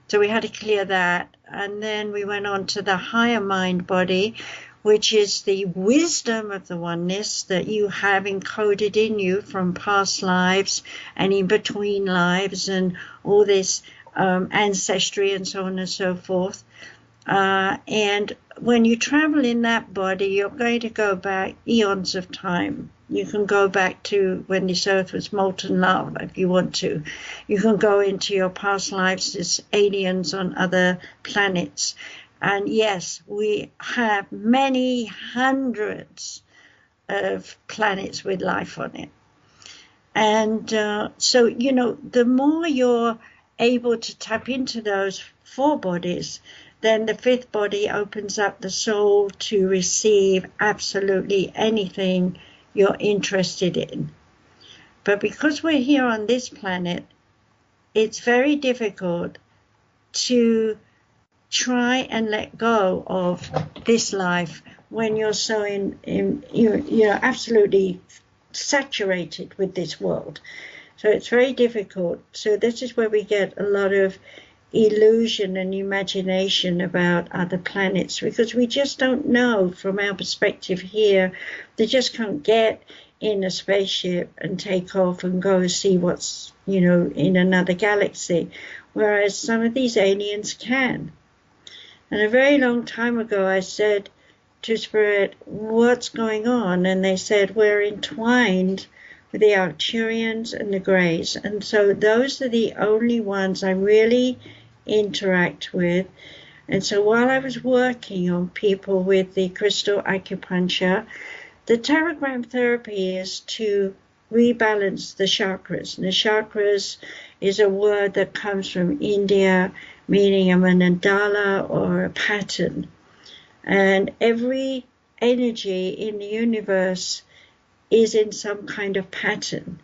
So we had to clear that. And then we went on to the higher mind body, which is the wisdom of the oneness that you have encoded in you from past lives and in between lives and all this ancestry and so on and so forth. And when you travel in that body, you're going to go back eons of time. You can go back to when this earth was molten lava if you want to. You can go into your past lives as aliens on other planets. And yes, we have many hundreds of planets with life on it. And so, you know, the more you're able to tap into those four bodies, then the fifth body opens up the soul to receive absolutely anything you're interested in. But because we're here on this planet, it's very difficult to try and let go of this life when you're so you're absolutely saturated with this world. So it's very difficult. So this is where we get a lot of illusion and imagination about other planets, because we just don't know from our perspective here. They just can't get in a spaceship and take off and go see what's, you know, in another galaxy, whereas some of these aliens can. And a very long time ago I said to Spirit, what's going on? And they said, we're entwined with the Arcturians and the Greys. And so those are the only ones I really interact with. And so while I was working on people with the crystal acupuncture, the Teragram Therapy is to rebalance the chakras. And the chakras is a word that comes from India, meaning a mandala or a pattern. And every energy in the universe is in some kind of pattern.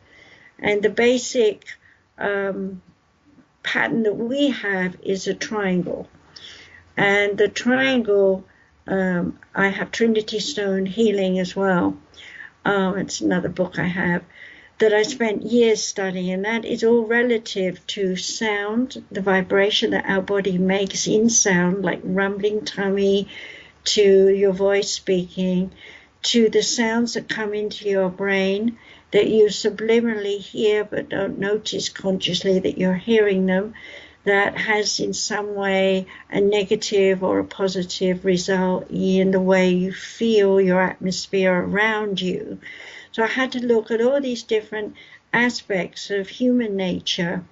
And the basic pattern that we have is a triangle. And the triangle, I have TrinityStone Healing as well. It's another book I have that I spent years studying, and that is all relative to sound, the vibration that our body makes in sound, like rumbling tummy, to your voice speaking, to the sounds that come into your brain that you subliminally hear but don't notice consciously that you're hearing them, that has in some way a negative or a positive result in the way you feel your atmosphere around you. So I had to look at all these different aspects of human nature.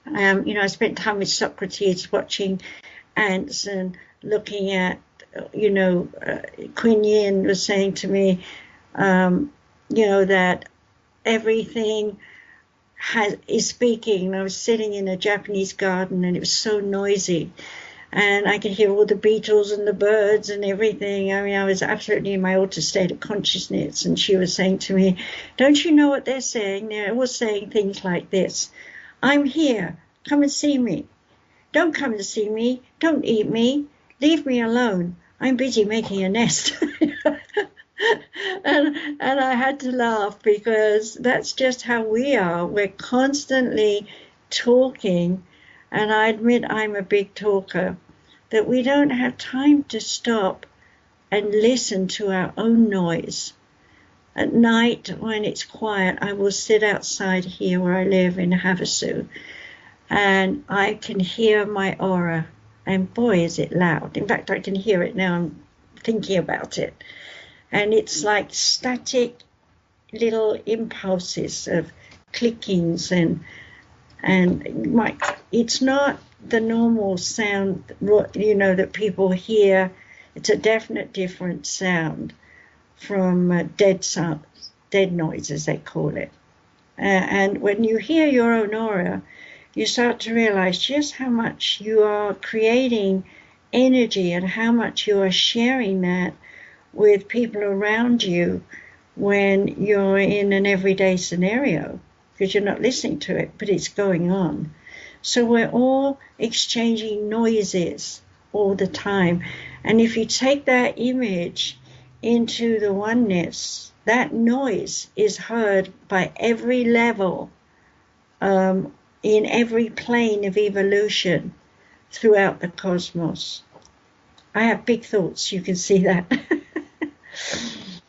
You know, I spent time with Socrates watching ants and looking at, you know, Queen Yin was saying to me, you know, that everything is speaking. And I was sitting in a Japanese garden and it was so noisy. And I could hear all the beetles and the birds and everything. I mean, I was absolutely in my altered state of consciousness. And she was saying to me, don't you know what they're saying? They're all saying things like this. I'm here. Come and see me. Don't come to see me. Don't eat me. Leave me alone. I'm busy making a nest. and I had to laugh because that's just how we are. We're constantly talking. And I admit I'm a big talker, that we don't have time to stop and listen to our own noise. At night, when it's quiet, I will sit outside here where I live in Havasu, and I can hear my aura, and boy, is it loud. In fact, I can hear it now. I'm thinking about it. And it's like static little impulses of clickings and it's not the normal sound, you know, that people hear. It's a definite different sound from dead noises, they call it. And when you hear your own aura, you start to realize just how much you are creating energy and how much you are sharing that with people around you when you're in an everyday scenario, because you're not listening to it, but it's going on. So we're all exchanging noises all the time. And if you take that image into the oneness, that noise is heard by every level, in every plane of evolution throughout the cosmos. I have big thoughts, you can see that.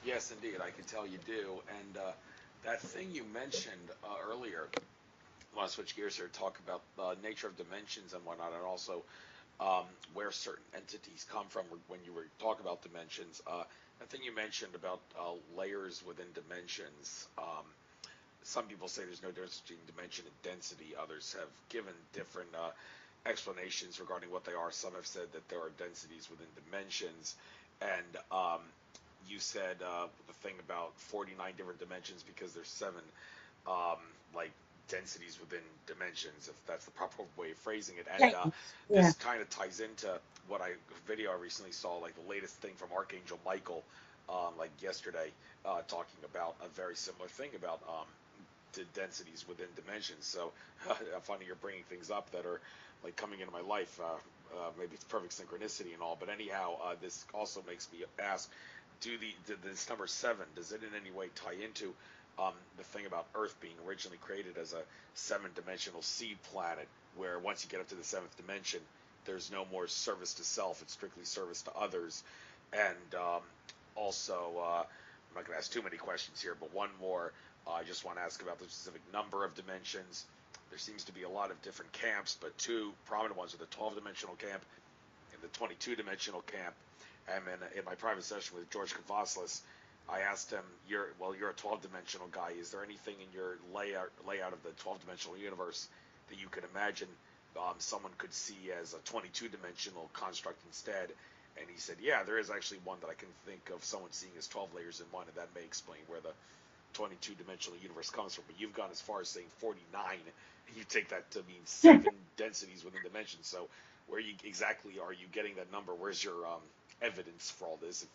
Yes, indeed, I can tell you do. And that thing you mentioned earlier, I want to switch gears here to talk about the nature of dimensions and whatnot, and also where certain entities come from when you were talking about dimensions. That thing you mentioned about layers within dimensions. Some people say there's no difference between dimension and density. Others have given different explanations regarding what they are. Some have said that there are densities within dimensions. And you said the thing about 49 different dimensions because there's 7 like densities within dimensions, if that's the proper way of phrasing it. And this kind of ties into what video I recently saw, like the latest thing from Archangel Michael, like yesterday, talking about a very similar thing about the densities within dimensions. So funny you're bringing things up that are like coming into my life. Maybe it's perfect synchronicity and all, but anyhow, this also makes me ask, this number 7, does it in any way tie into the thing about Earth being originally created as a 7-dimensional seed planet, where once you get up to the 7th dimension, there's no more service to self, it's strictly service to others. And also, I'm not going to ask too many questions here, but one more. I just want to ask about the specific number of dimensions. There seems to be a lot of different camps, but 2 prominent ones are the 12-dimensional camp and the 22-dimensional camp. And in my private session with George Kavaslis, I asked him, you're a 12-dimensional guy. Is there anything in your layout of the 12-dimensional universe that you could imagine someone could see as a 22-dimensional construct instead? And he said, yeah, there is actually one that I can think of someone seeing as 12 layers in one, and that may explain where the 22-dimensional universe comes from. But you've gone as far as saying 49. You take that to mean 7 densities within dimensions. So where exactly are you getting that number? Where's your evidence for all this?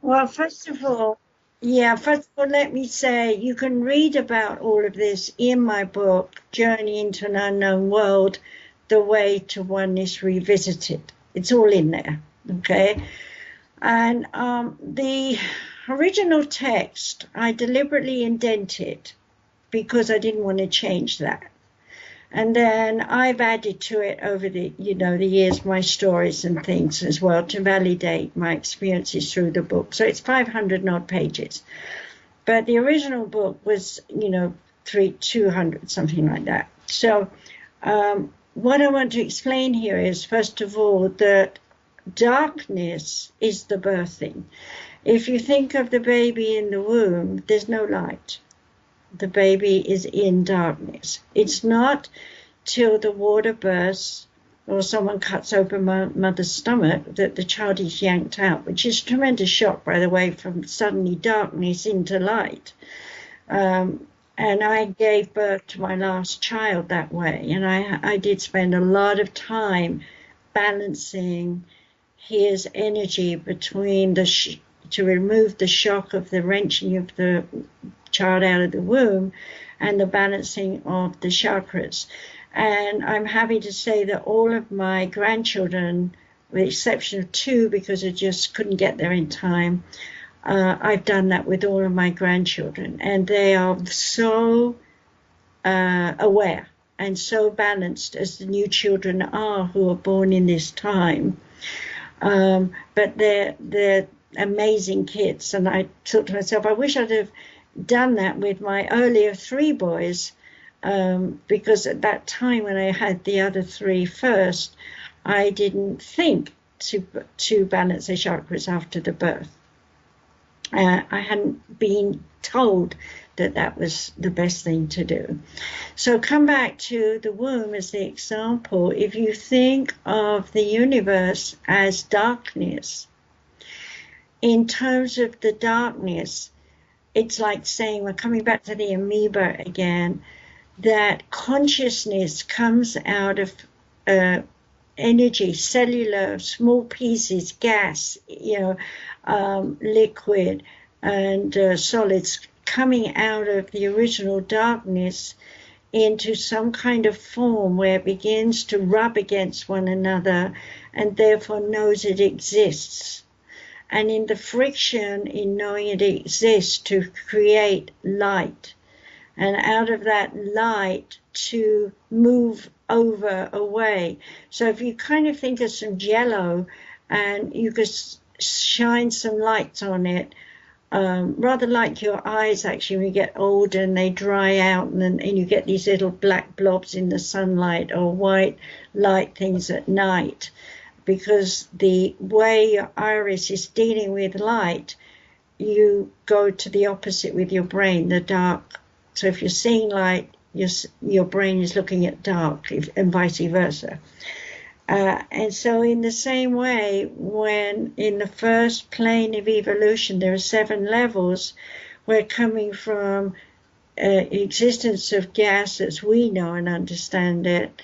Well, first of all, let me say you can read about all of this in my book, Journey into an Unknown World, The Way to Oneness Revisited. It's all in there, okay? And the original text, I deliberately indented because I didn't want to change that. And then I've added to it over the years, my stories and things as well to validate my experiences through the book. So it's 500 odd pages. But the original book was, 200, something like that. So what I want to explain here is, first of all, that darkness is the birthing. If you think of the baby in the womb, there's no light. The baby is in darkness. It's not till the water bursts or someone cuts open mother's stomach that the child is yanked out, which is a tremendous shock, by the way, from suddenly darkness into light. And I gave birth to my last child that way. And I did spend a lot of time balancing his energy between to remove the shock of the wrenching of the child out of the womb and the balancing of the chakras. And I'm happy to say that all of my grandchildren, with the exception of 2 because I just couldn't get there in time, I've done that with all of my grandchildren, and they are so aware and so balanced as the new children are who are born in this time. But they're amazing kids, and I thought to myself, I wish I'd have done that with my earlier 3 boys, because at that time when I had the other 3 first, I didn't think to balance the chakras after the birth. I hadn't been told that was the best thing to do. So come back to the womb as the example. If you think of the universe as darkness, in terms of the darkness, it's like saying, we're coming back to the amoeba again, that consciousness comes out of energy, cellular, small pieces, gas, liquid and solids coming out of the original darkness into some kind of form where it begins to rub against one another and therefore knows it exists. And in the friction in knowing it exists to create light, and out of that light to move over away. So if you kind of think of some jello and you could shine some lights on it, rather like your eyes actually when you get older and they dry out and you get these little black blobs in the sunlight or white light things at night, because the way your iris is dealing with light, you go to the opposite with your brain, the dark. So if you're seeing light, your brain is looking at dark, and vice versa. And so in the same way, when in the first plane of evolution, there are 7 levels, we're coming from existence of gas as we know and understand it,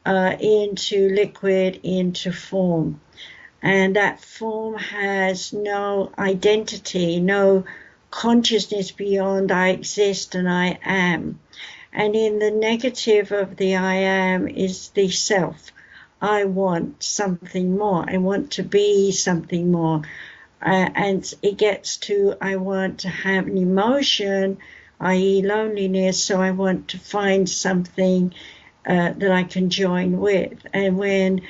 into liquid, into form. And that form has no identity, no consciousness beyond I exist and I am. And in the negative of the I am is the self. I want something more. I want to be something more. And it gets to, I want to have an emotion, i.e. loneliness, so I want to find something that I can join with. And when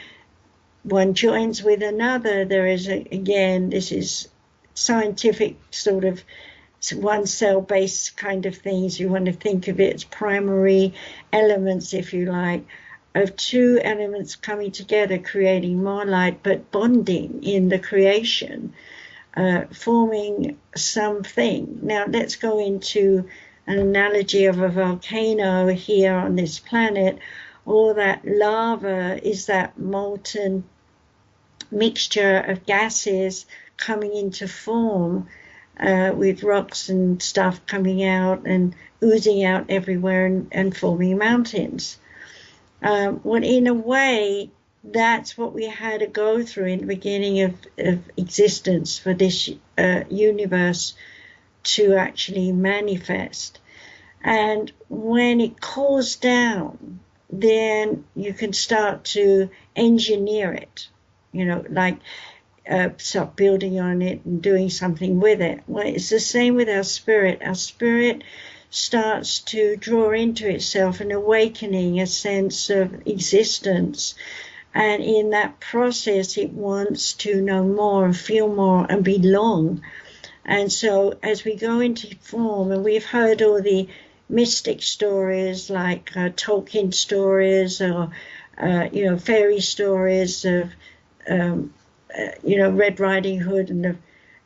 one joins with another, there is, again, this is scientific sort of one cell based kind of things. You want to think of it as primary elements, if you like, of 2 elements coming together, creating more light, but bonding in the creation, forming something. Now let's go into an analogy of a volcano here on this planet. All that lava is that molten mixture of gases coming into form, with rocks and stuff coming out and oozing out everywhere and forming mountains. Well, in a way, that's what we had to go through in the beginning of existence for this universe to actually manifest. And when it cools down, then you can start to engineer it, like start building on it and doing something with it. Well, it's the same with our spirit. Our spirit starts to draw into itself an awakening, a sense of existence. And in that process, it wants to know more and feel more and belong. And so as we go into form, and we've heard all the mystic stories like Tolkien stories or, fairy stories of, Red Riding Hood and they're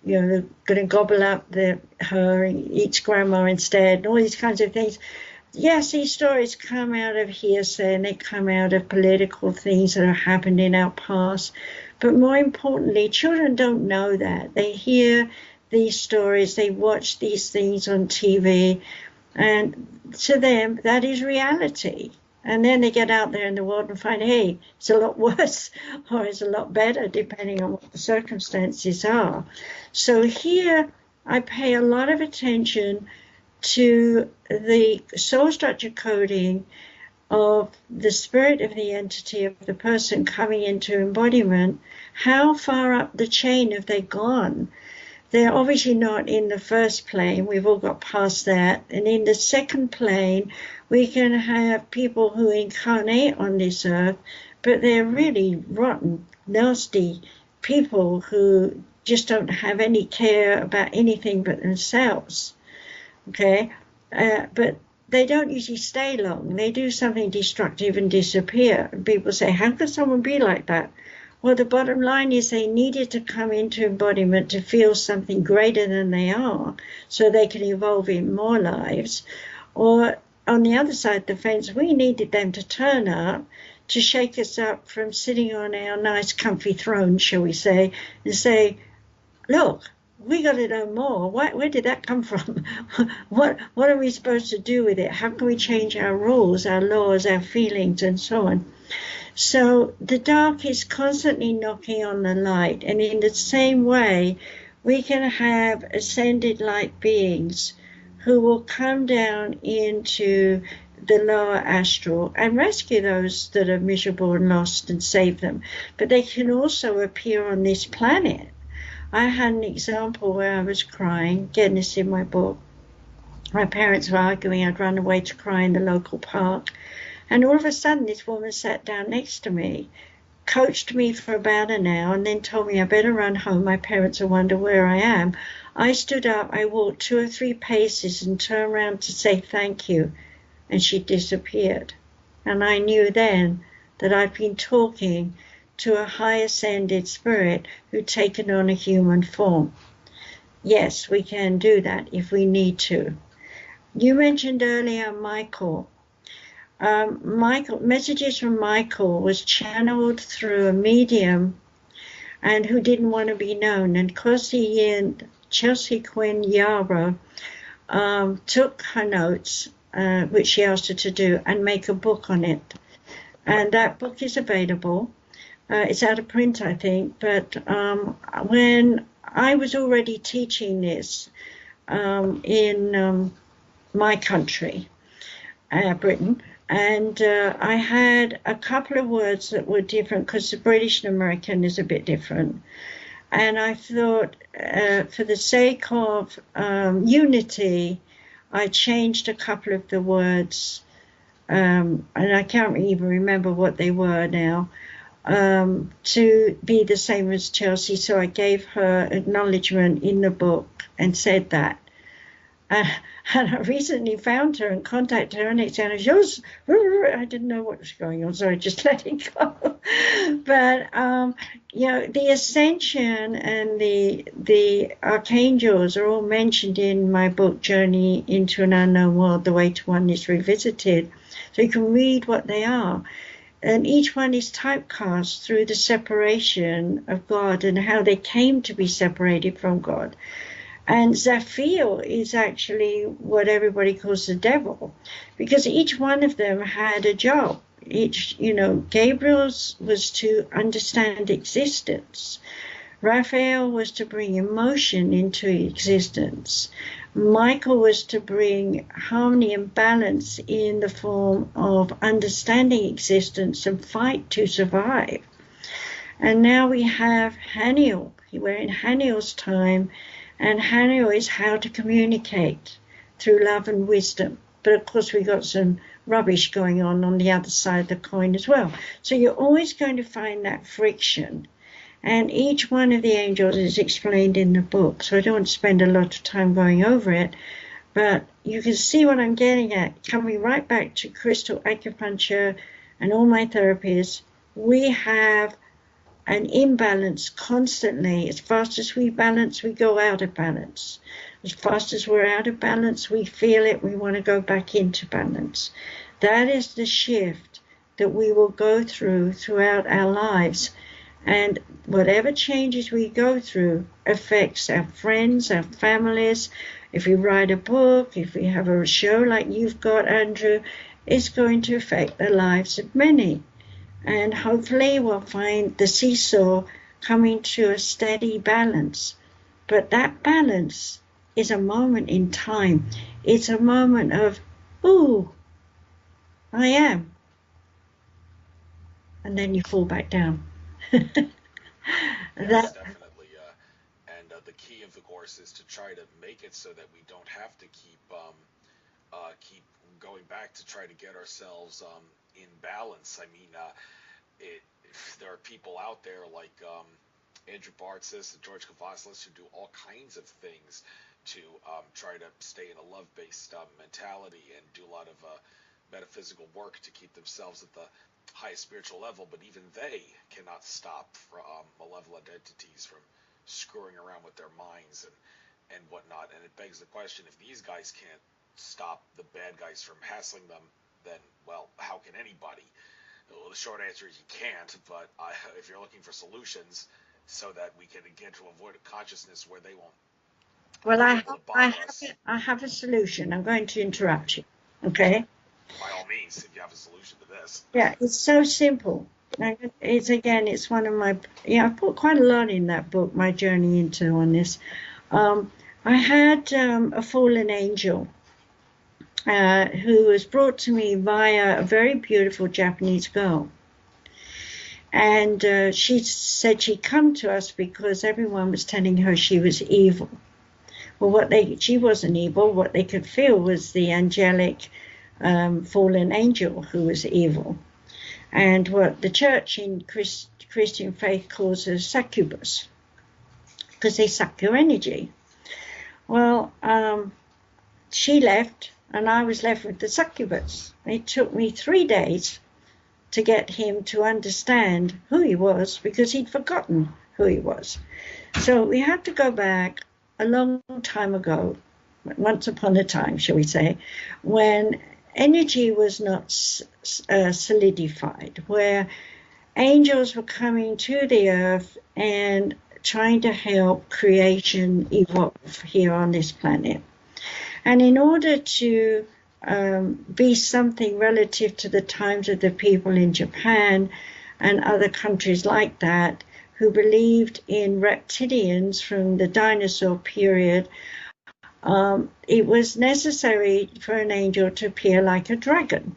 going to gobble up her and eats grandma instead, and all these kinds of things. Yes, these stories come out of hearsay and they come out of political things that have happened in our past. But more importantly, children don't know that. They hear these stories, they watch these things on TV, and to them, that is reality. And then they get out there in the world and find, hey, it's a lot worse or it's a lot better, depending on what the circumstances are. So here I pay a lot of attention to the soul structure coding of the spirit of the entity of the person coming into embodiment. How far up the chain have they gone? They're obviously not in the first plane. We've all got past that. And in the second plane, we can have people who incarnate on this earth, but they're really rotten, nasty people who just don't have any care about anything but themselves. Okay? But they don't usually stay long. They do something destructive and disappear. And people say, how could someone be like that? Well, the bottom line is they needed to come into embodiment to feel something greater than they are so they can evolve in more lives. Or on the other side of the fence, we needed them to turn up to shake us up from sitting on our nice comfy throne, shall we say, and say, look, we got to know more. Where did that come from? What are we supposed to do with it? How can we change our rules, our laws, our feelings, and so on? So the dark is constantly knocking on the light, and in the same way, we can have ascended light beings who will come down into the lower astral and rescue those that are miserable and lost and save them. But they can also appear on this planet. I had an example where I was crying, again, this in my book. My parents were arguing, I'd run away to cry in the local park. And all of a sudden, this woman sat down next to me, coached me for about an hour, and then told me I better run home. My parents will wonder where I am. I stood up, I walked 2 or 3 paces and turned around to say thank you, and she disappeared. And I knew then that I'd been talking to a high ascended spirit who'd taken on a human form. Yes, we can do that if we need to. You mentioned earlier Michael. Messages from Michael was channeled through a medium and who didn't want to be known. And Chelsea Quinn Yarrow took her notes, which she asked her to do, and make a book on it. And that book is available. It's out of print, I think. But when I was already teaching this in my country, Britain, and I had a couple of words that were different because the British and American is a bit different. And I thought, for the sake of unity, I changed a couple of the words, and I can't even remember what they were now, to be the same as Chelsea. So I gave her acknowledgement in the book and said that. And I recently found her and contacted her, and it sounded, I didn't know what was going on, so I just let it go. But, the ascension and the archangels are all mentioned in my book, Journey into an Unknown World, The Way to Oneness Revisited. So you can read what they are. And each one is typecast through the separation of God and how they came to be separated from God. And Zaphiel is actually what everybody calls the devil, because each one of them had a job. Gabriel's was to understand existence. Raphael was to bring emotion into existence. Michael was to bring harmony and balance in the form of understanding existence and fight to survive. And now we have Haniel. We're in Haniel's time. And Haniel is how to communicate through love and wisdom. But of course, we got some rubbish going on the other side of the coin as well. So you're always going to find that friction. And each one of the angels is explained in the book. So I don't want to spend a lot of time going over it. But you can see what I'm getting at. Coming right back to crystal acupuncture and all my therapies, we have an imbalance constantly. As fast as we balance, we go out of balance. As fast as we're out of balance, we feel it, we want to go back into balance. That is the shift that we will go throughout our lives. And whatever changes we go through affects our friends, our families. If we write a book, if we have a show like you've got, Andrew, it's going to affect the lives of many. And hopefully we'll find the seesaw coming to a steady balance. But that balance is a moment in time. It's a moment of, ooh, I am. And then you fall back down. Yes, definitely. And the key of the course is to try to make it so that we don't have to keep going back to try to get ourselves in balance. I mean, there are people out there like Andrew Bartzis and George Kavaslis who do all kinds of things to try to stay in a love-based mentality and do a lot of metaphysical work to keep themselves at the highest spiritual level, but even they cannot stop malevolent entities from screwing around with their minds and whatnot. And it begs the question, if these guys can't stop the bad guys from hassling them, then, well, how can anybody? Well, the short answer is you can't, but if you're looking for solutions so that we can get to avoid a consciousness where they won't Well, They're able to bond us. I have a solution. I'm going to interrupt you. Okay? By all means, if you have a solution to this. Yeah, it's so simple. It's one of my, I put quite a lot in that book, My Journey into Oneness. I had a fallen angel who was brought to me via a very beautiful Japanese girl. And she said she'd come to us because everyone was telling her she was evil. Well, she wasn't evil. What they could feel was the angelic fallen angel who was evil. And what the church in Christian faith calls a succubus, because they suck your energy. Well, she left, and I was left with the succubus. It took me 3 days to get him to understand who he was, because he'd forgotten who he was. So we had to go back a long time ago, once upon a time, shall we say, when energy was not solidified, where angels were coming to the earth and trying to help creation evolve here on this planet. And in order to be something relative to the times of the people in Japan and other countries like that who believed in reptilians from the dinosaur period, it was necessary for an angel to appear like a dragon.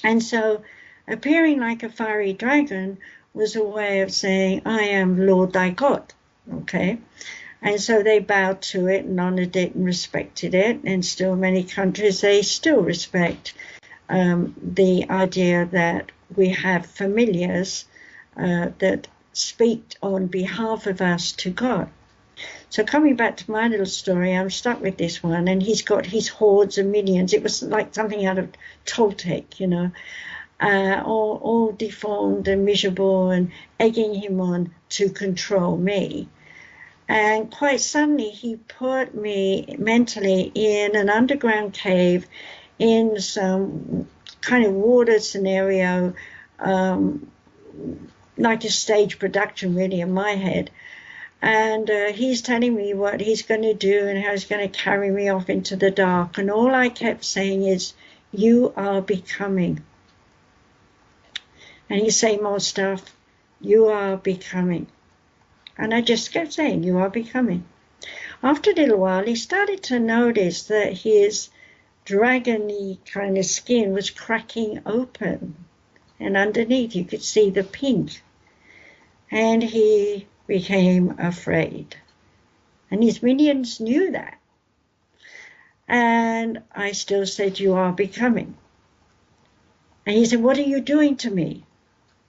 And so appearing like a fiery dragon was a way of saying, I am Lord thy God, okay? And so they bowed to it and honored it and respected it. And still in many countries, they still respect the idea that we have familiars that speak on behalf of us to God. So coming back to my little story, I'm stuck with this one, and he's got his hordes of minions. It was like something out of Toltec, all deformed and miserable and egging him on to control me. And quite suddenly he put me mentally in an underground cave in some kind of water scenario, like a stage production really in my head. And he's telling me what he's going to do and how he's going to carry me off into the dark. And all I kept saying is, you are becoming. And he's saying more stuff, you are becoming. And I just kept saying, you are becoming. After a little while, he started to notice that his dragony kind of skin was cracking open. And underneath, you could see the pink. And he became afraid. And his minions knew that. And I still said, you are becoming. And he said, what are you doing to me?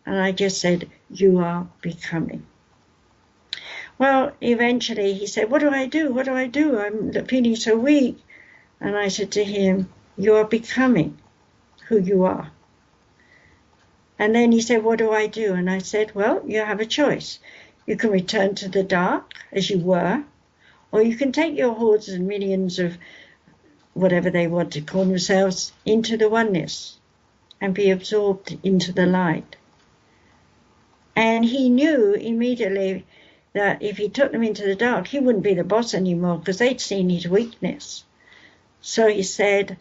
And I just said, you are becoming. Well, eventually he said, what do I do? What do I do? I'm feeling so weak. And I said to him, you are becoming who you are. And then he said, what do I do? And I said, well, you have a choice. You can return to the dark as you were, or you can take your hordes and millions of whatever they want to call themselves into the oneness and be absorbed into the light. And he knew immediately that if he took them into the dark, he wouldn't be the boss anymore because they'd seen his weakness. So he said,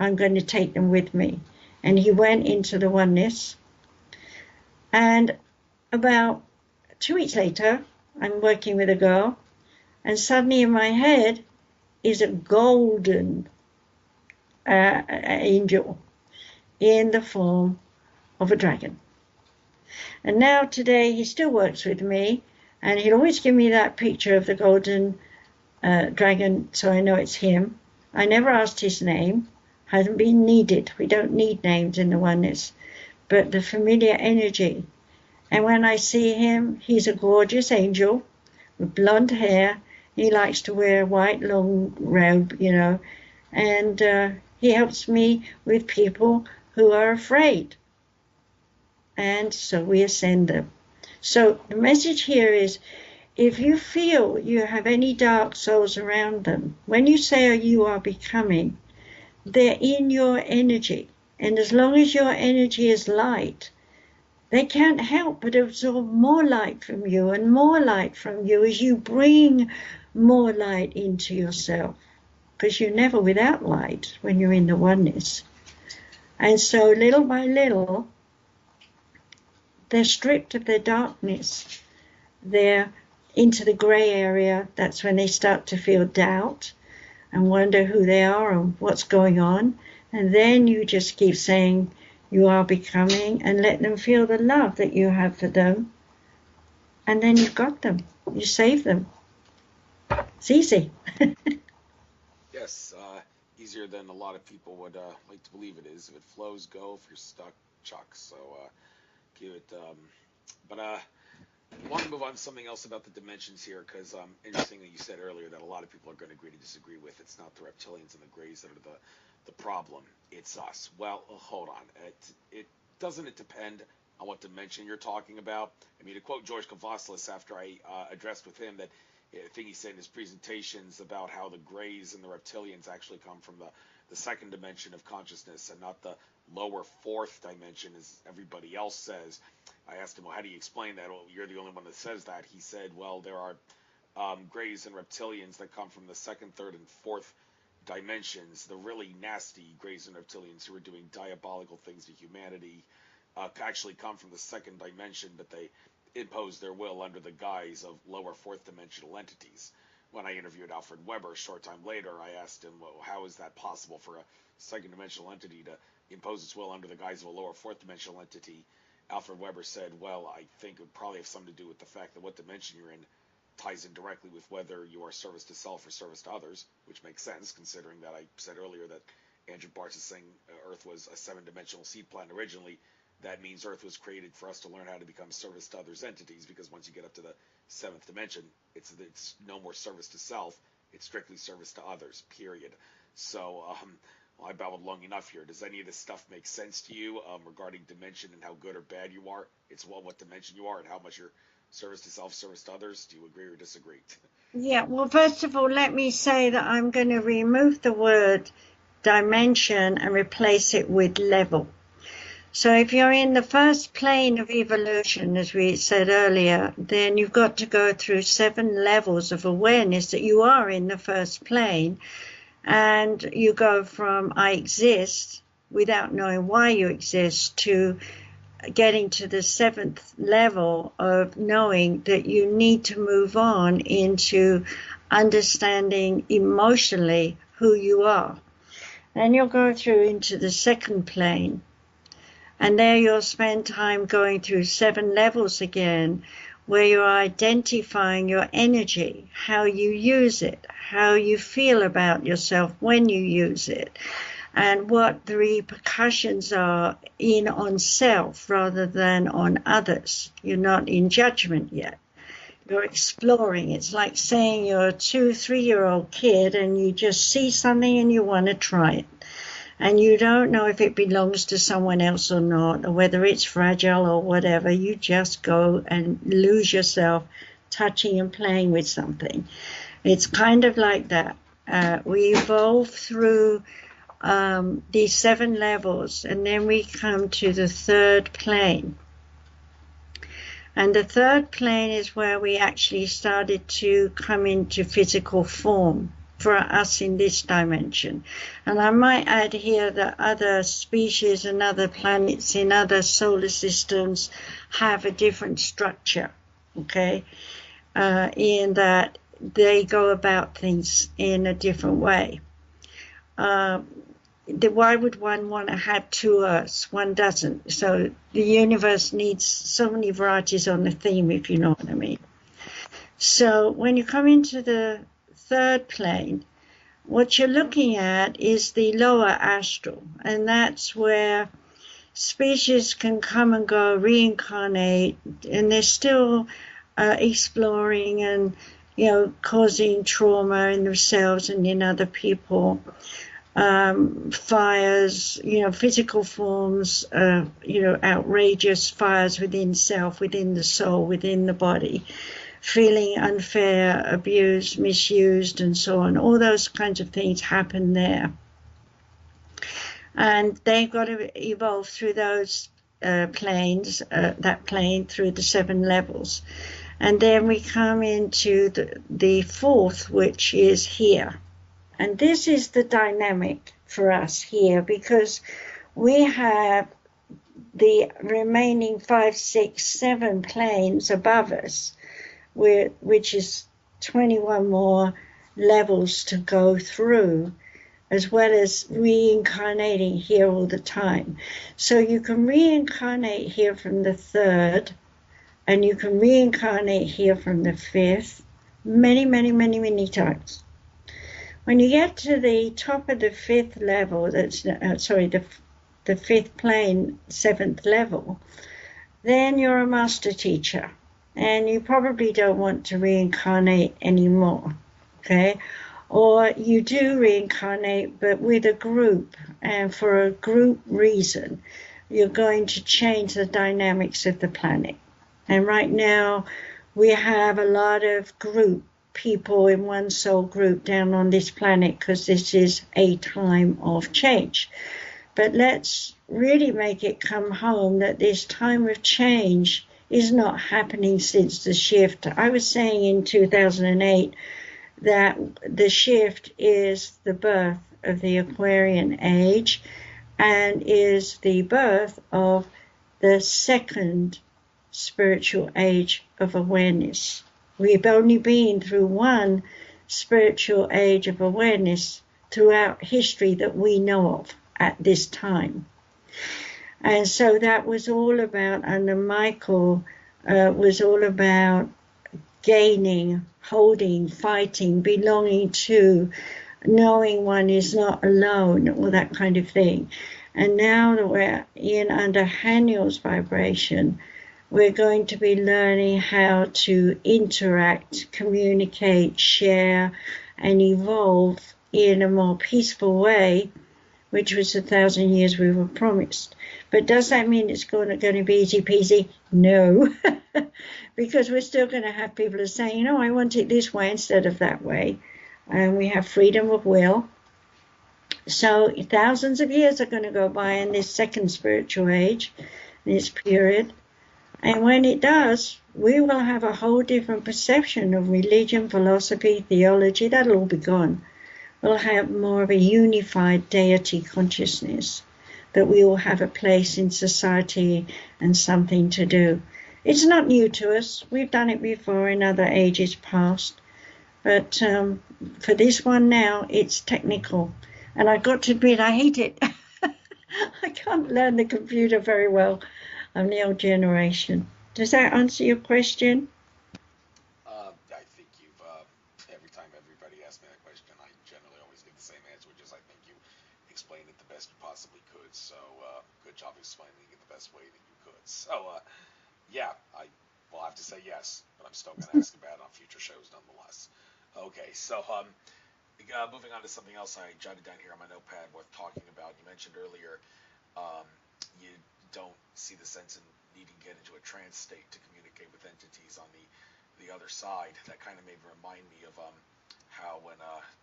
I'm going to take them with me. And he went into the oneness. And about 2 weeks later, I'm working with a girl, and suddenly in my head is a golden angel in the form of a dragon. And now today he still works with me, and he'll always give me that picture of the golden dragon so I know it's him. I never asked his name, hasn't been needed. We don't need names in the oneness, but the familiar energy. And when I see him, he's a gorgeous angel with blonde hair. He likes to wear a white long robe, and he helps me with people who are afraid. And so we ascend them. So the message here is, if you feel you have any dark souls around them, when you say you are becoming, they're in your energy. And as long as your energy is light, they can't help but absorb more light from you and more light from you as you bring more light into yourself, because you're never without light when you're in the oneness. And so little by little, they're stripped of their darkness. They're into the gray area. That's when they start to feel doubt and wonder who they are and what's going on. And then you just keep saying you are becoming, and let them feel the love that you have for them. And then you've got them. You save them. It's easy. Yes, easier than a lot of people would like to believe it is. If it flows, go. If you're stuck, chuck. So give it. But I want to move on to something else about the dimensions here, because interesting that you said earlier that a lot of people are going to agree to disagree with. It's not the reptilians and the grays that are the problem. It's us. Well, hold on. It doesn't it depend on what dimension you're talking about? I mean, to quote George Kavaslis after I addressed with him that I think he said in his presentations about how the grays and the reptilians actually come from the second dimension of consciousness and not the lower fourth dimension as everybody else says. I asked him, well, how do you explain that? Well, you're the only one that says that. He said, well, there are grays and reptilians that come from the second, third, and fourth dimensions. The really nasty grays and reptilians who are doing diabolical things to humanity actually come from the second dimension, but they impose their will under the guise of lower fourth dimensional entities. When I interviewed Alfred Weber a short time later, I asked him, well, how is that possible for a second dimensional entity to impose its will under the guise of a lower fourth dimensional entity? Alfred Weber said, well, I think it would probably have something to do with the fact that what dimension you're in ties in directly with whether you are service to self or service to others, which makes sense considering that I said earlier that Andrew Bartz is saying Earth was a seven-dimensional seed planet originally. That means Earth was created for us to learn how to become service to others entities, because once you get up to the seventh dimension, it's no more service to self, it's strictly service to others, period. So well, I babbled long enough here. Does any of this stuff make sense to you regarding dimension and how good or bad you are? It's what dimension you are and how much you're service to self, service to others. Do you agree or disagree? Yeah, well, first of all, let me say that I'm going to remove the word dimension and replace it with level. So if you're in the first plane of evolution, as we said earlier, then you've got to go through 7 levels of awareness that you are in the first plane. And you go from I exist without knowing why you exist to getting to the 7th level of knowing that you need to move on into understanding emotionally who you are. Then you'll go through into the second plane. And there you'll spend time going through 7 levels again, where you're identifying your energy, how you use it, how you feel about yourself when you use it, and what the repercussions are on self rather than on others. You're not in judgment yet. You're exploring. It's like saying you're a 2-3-year-old kid and you just see something and you want to try it. And you don't know if it belongs to someone else or not, or whether it's fragile or whatever. You just go and lose yourself touching and playing with something. It's kind of like that. We evolve through these 7 levels, and then we come to the 3rd plane. And the 3rd plane is where we actually started to come into physical form for us in this dimension. And I might add here that other species and other planets in other solar systems have a different structure, okay, in that they go about things in a different way. Why would one want to have 2 Earths? One doesn't. So the universe needs so many varieties on the theme, if you know what I mean. So when you come into the 3rd plane, what you're looking at is the lower astral, and that's where species can come and go, reincarnate, and they're still exploring and, causing trauma in themselves and in other people. Fires, physical forms, outrageous fires within self, within the soul, within the body, feeling unfair, abused, misused, and so on. All those kinds of things happen there. And they've got to evolve through those planes, that plane through the 7 levels. And then we come into the fourth, which is here. And this is the dynamic for us here, because we have the remaining 5, 6, 7 planes above us, which is 21 more levels to go through, as well as reincarnating here all the time. So you can reincarnate here from the third, and you can reincarnate here from the fifth, many, many, many, many times. When you get to the top of the fifth level, the fifth plane, seventh level, then you're a master teacher, and you probably don't want to reincarnate anymore, okay? Or you do reincarnate, but with a group, and for a group reason, you're going to change the dynamics of the planet. And right now, we have a lot of group people in one soul group down on this planet, because this is a time of change. But let's really make it come home that this time of change is not happening since the shift. I was saying in 2008 that the shift is the birth of the Aquarian age and is the birth of the second spiritual age of awareness. We've only been through one spiritual age of awareness throughout history that we know of at this time. And so that was all about, under Michael, was all about gaining, holding, fighting, belonging to, knowing one is not alone, all that kind of thing. And now that we're in under Haniel's vibration, we're going to be learning how to interact, communicate, share, and evolve in a more peaceful way, which was 1,000 years we were promised. But does that mean it's going to be easy peasy? No, because we're still going to have people who are saying, I want it this way instead of that way. And we have freedom of will. So thousands of years are going to go by in this second spiritual age, this period. And when it does, we will have a whole different perception of religion, philosophy, theology. That'll all be gone. We'll have more of a unified deity consciousness, that we all have a place in society and something to do. It's not new to us. We've done it before in other ages past. But for this one now, it's technical. And I got to admit, I hate it. I can't learn the computer very well. I'm the old generation. Does that answer your question? I think you've, every time everybody asks me that question, I generally always get the same answer, which is I think you explained it the best you possibly could. So, good job explaining it the best way that you could. So, yeah, I will have to say yes, but I'm still going to ask about it on future shows nonetheless. Okay, so, moving on to something else I jotted down here on my notepad worth talking about. You mentioned earlier, you don't see the sense in needing to get into a trance state to communicate with entities on the other side. That kind of made me remind me of how when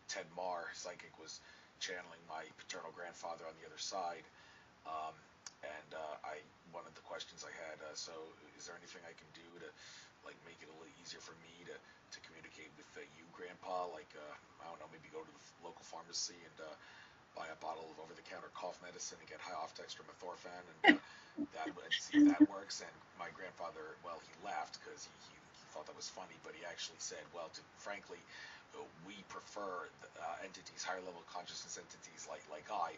Ted Marr, psychic, was channeling my paternal grandfather on the other side, and one of the questions I had, so is there anything I can do to make it a little easier for me to communicate with you, Grandpa? I don't know, maybe go to the local pharmacy and buy a bottle of over-the-counter cough medicine and get high off dextromethorphan, and that would see if that works. And my grandfather, well, he laughed because he thought that was funny, but he actually said, well, frankly, we prefer entities, higher level consciousness entities like I,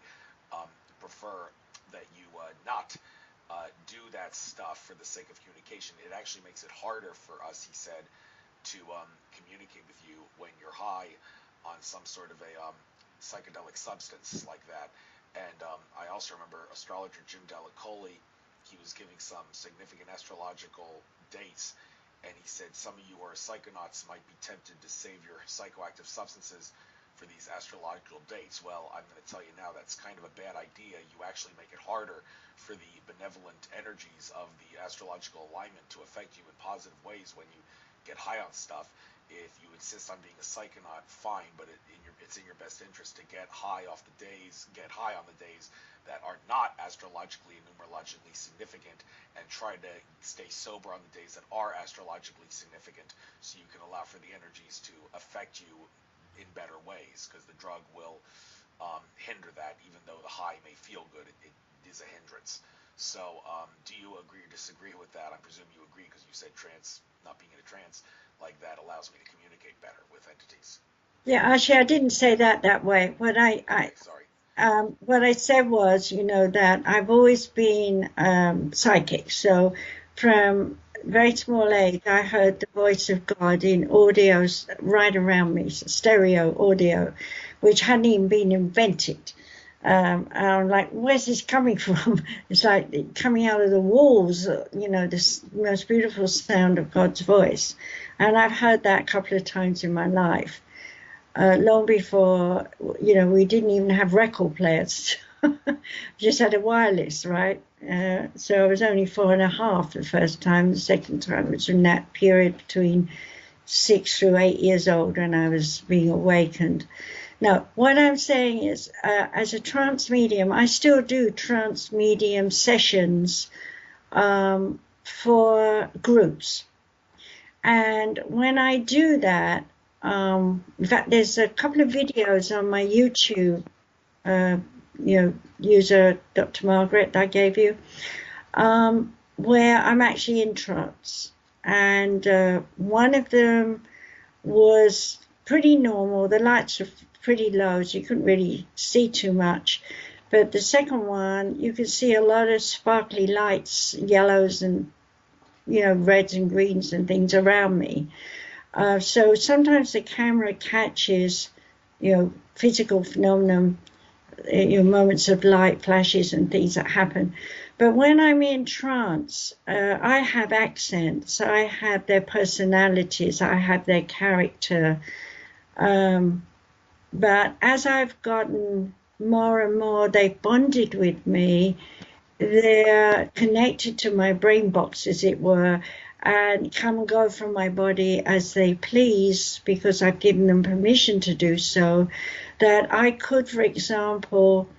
prefer that you not do that stuff for the sake of communication. It actually makes it harder for us, he said, to communicate with you when you're high on some sort of a psychedelic substance like that. And I also remember astrologer Jim Delacoli, he was giving some significant astrological dates, and he said some of you who are psychonauts might be tempted to save your psychoactive substances for these astrological dates. Well, I'm going to tell you now, that's kind of a bad idea. You actually make it harder for the benevolent energies of the astrological alignment to affect you in positive ways when you get high on stuff. if you insist on being a psychonaut, fine, but it's in your best interest to get high on the days that are not astrologically and numerologically significant, and try to stay sober on the days that are astrologically significant, so you can allow for the energies to affect you in better ways, because the drug will hinder that. Even though the high may feel good, it is a hindrance. So do you agree or disagree with that? I presume you agree, because you said trance, not being in a trance like that allows me to communicate better with entities. Yeah, actually, I didn't say that way. What I said was, that I've always been psychic. So from very small age, I heard the voice of God in audios right around me, so stereo audio, which hadn't even been invented. And I'm like, where's this coming from? It's like coming out of the walls, this most beautiful sound of God's voice. And I've heard that a couple of times in my life. Long before, we didn't even have record players. Just had a wireless, right? So I was only 4.5 the first time. The second time was in that period between 6 through 8 years old when I was being awakened. Now, what I'm saying is, as a trance medium, I still do trance medium sessions for groups. And when I do that, in fact, there's a couple of videos on my YouTube, user Dr. Margaret that I gave you, where I'm actually in trance. And one of them was pretty normal. The lights were pretty low, so you couldn't really see too much. But the second one, you could see a lot of sparkly lights, yellows and, reds and greens and things around me. So sometimes the camera catches, physical phenomenon, moments of light, flashes and things that happen. But when I'm in trance, I have accents, I have their personalities, I have their character. But as I've gotten more and more, they've bonded with me. They're connected to my brain box, as it were, and come and go from my body as they please, because I've given them permission to do so, that I could, for example,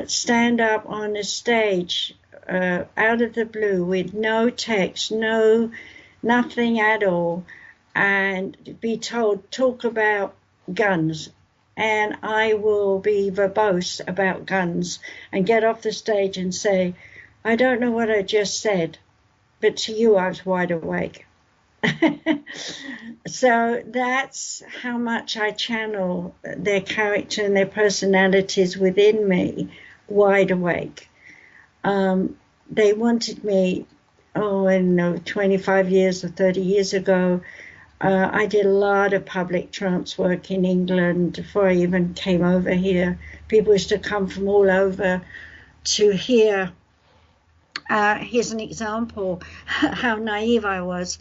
stand up on a stage out of the blue with no text, nothing at all, and be told, talk about guns. And I will be verbose about guns and get off the stage and say, I don't know what I just said, but to you, I was wide awake. So that's how much I channel their character and their personalities within me, wide awake. They wanted me, 25 years or 30 years ago. I did a lot of public trance work in England before I even came over here. People used to come from all over to hear. Here's an example how naive I was.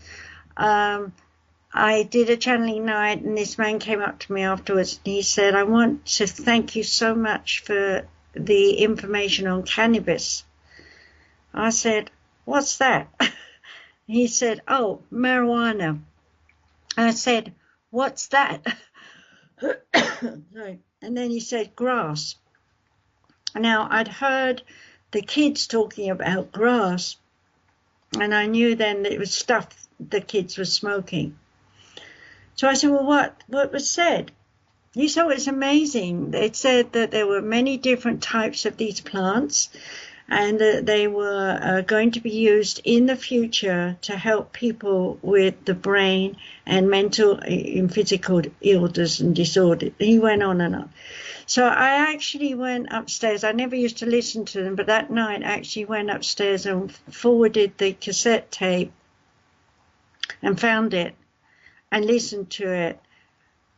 I did a channeling night, and this man came up to me afterwards and he said, I want to thank you so much for the information on cannabis. I said, what's that? He said, oh, marijuana. I said, what's that? Sorry. And then he said, grass. Now, I'd heard the kids talking about grass, and I knew then that it was stuff the kids were smoking. So I said, well, what was said? He said, it's amazing. They said that there were many different types of these plants, and that they were going to be used in the future to help people with the brain and mental and physical illness and disorder. He went on and on. So I actually went upstairs. I never used to listen to them, but that night I actually went upstairs and forwarded the cassette tape and found it and listened to it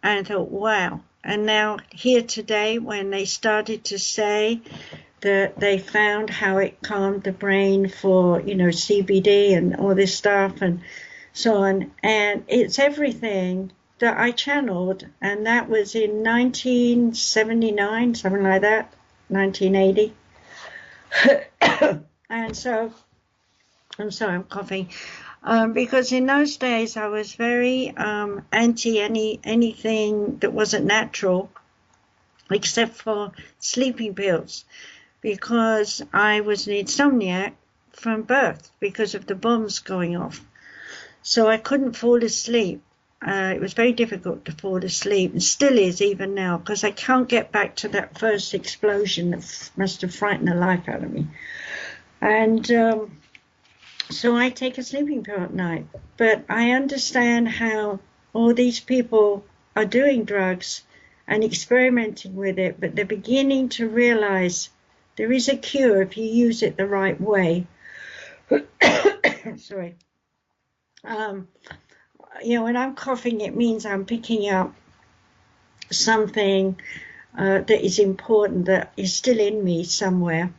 and thought, wow. And now here today, when they started to say that they found how it calmed the brain for, CBD and all this stuff and so on. And it's everything that I channeled. And that was in 1979, something like that, 1980. And so, I'm sorry, I'm coughing. Because in those days I was very anti anything that wasn't natural, except for sleeping pills, because I was an insomniac from birth because of the bombs going off. So I couldn't fall asleep. It was very difficult to fall asleep, and still is even now, because I can't get back to that first explosion that must have frightened the life out of me. And so I take a sleeping pill at night. But I understand how all these people are doing drugs and experimenting with it, but they're beginning to realize there is a cure if you use it the right way. Sorry. When I'm coughing, it means I'm picking up something that is important, that is still in me somewhere.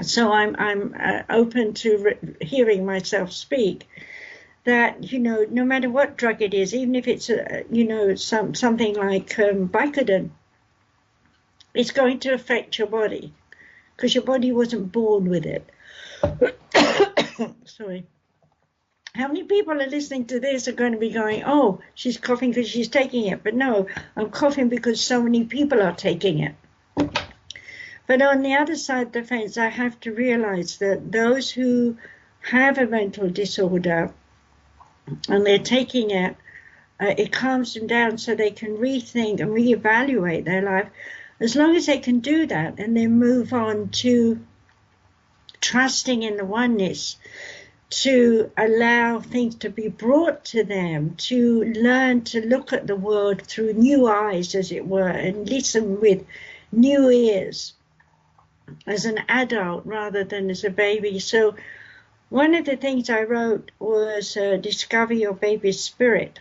So I'm open to hearing myself speak. That no matter what drug it is, even if it's something like Vicodin, it's going to affect your body because your body wasn't born with it. Sorry. How many people are listening to this are going to be going, oh, she's coughing because she's taking it? But no, I'm coughing because so many people are taking it. But on the other side of the fence, I have to realize that those who have a mental disorder and they're taking it, it calms them down so they can rethink and reevaluate their life. As long as they can do that and then move on to trusting in the oneness, to allow things to be brought to them, to learn to look at the world through new eyes, as it were, and listen with new ears as an adult rather than as a baby. So one of the things I wrote was discover your baby's spirit.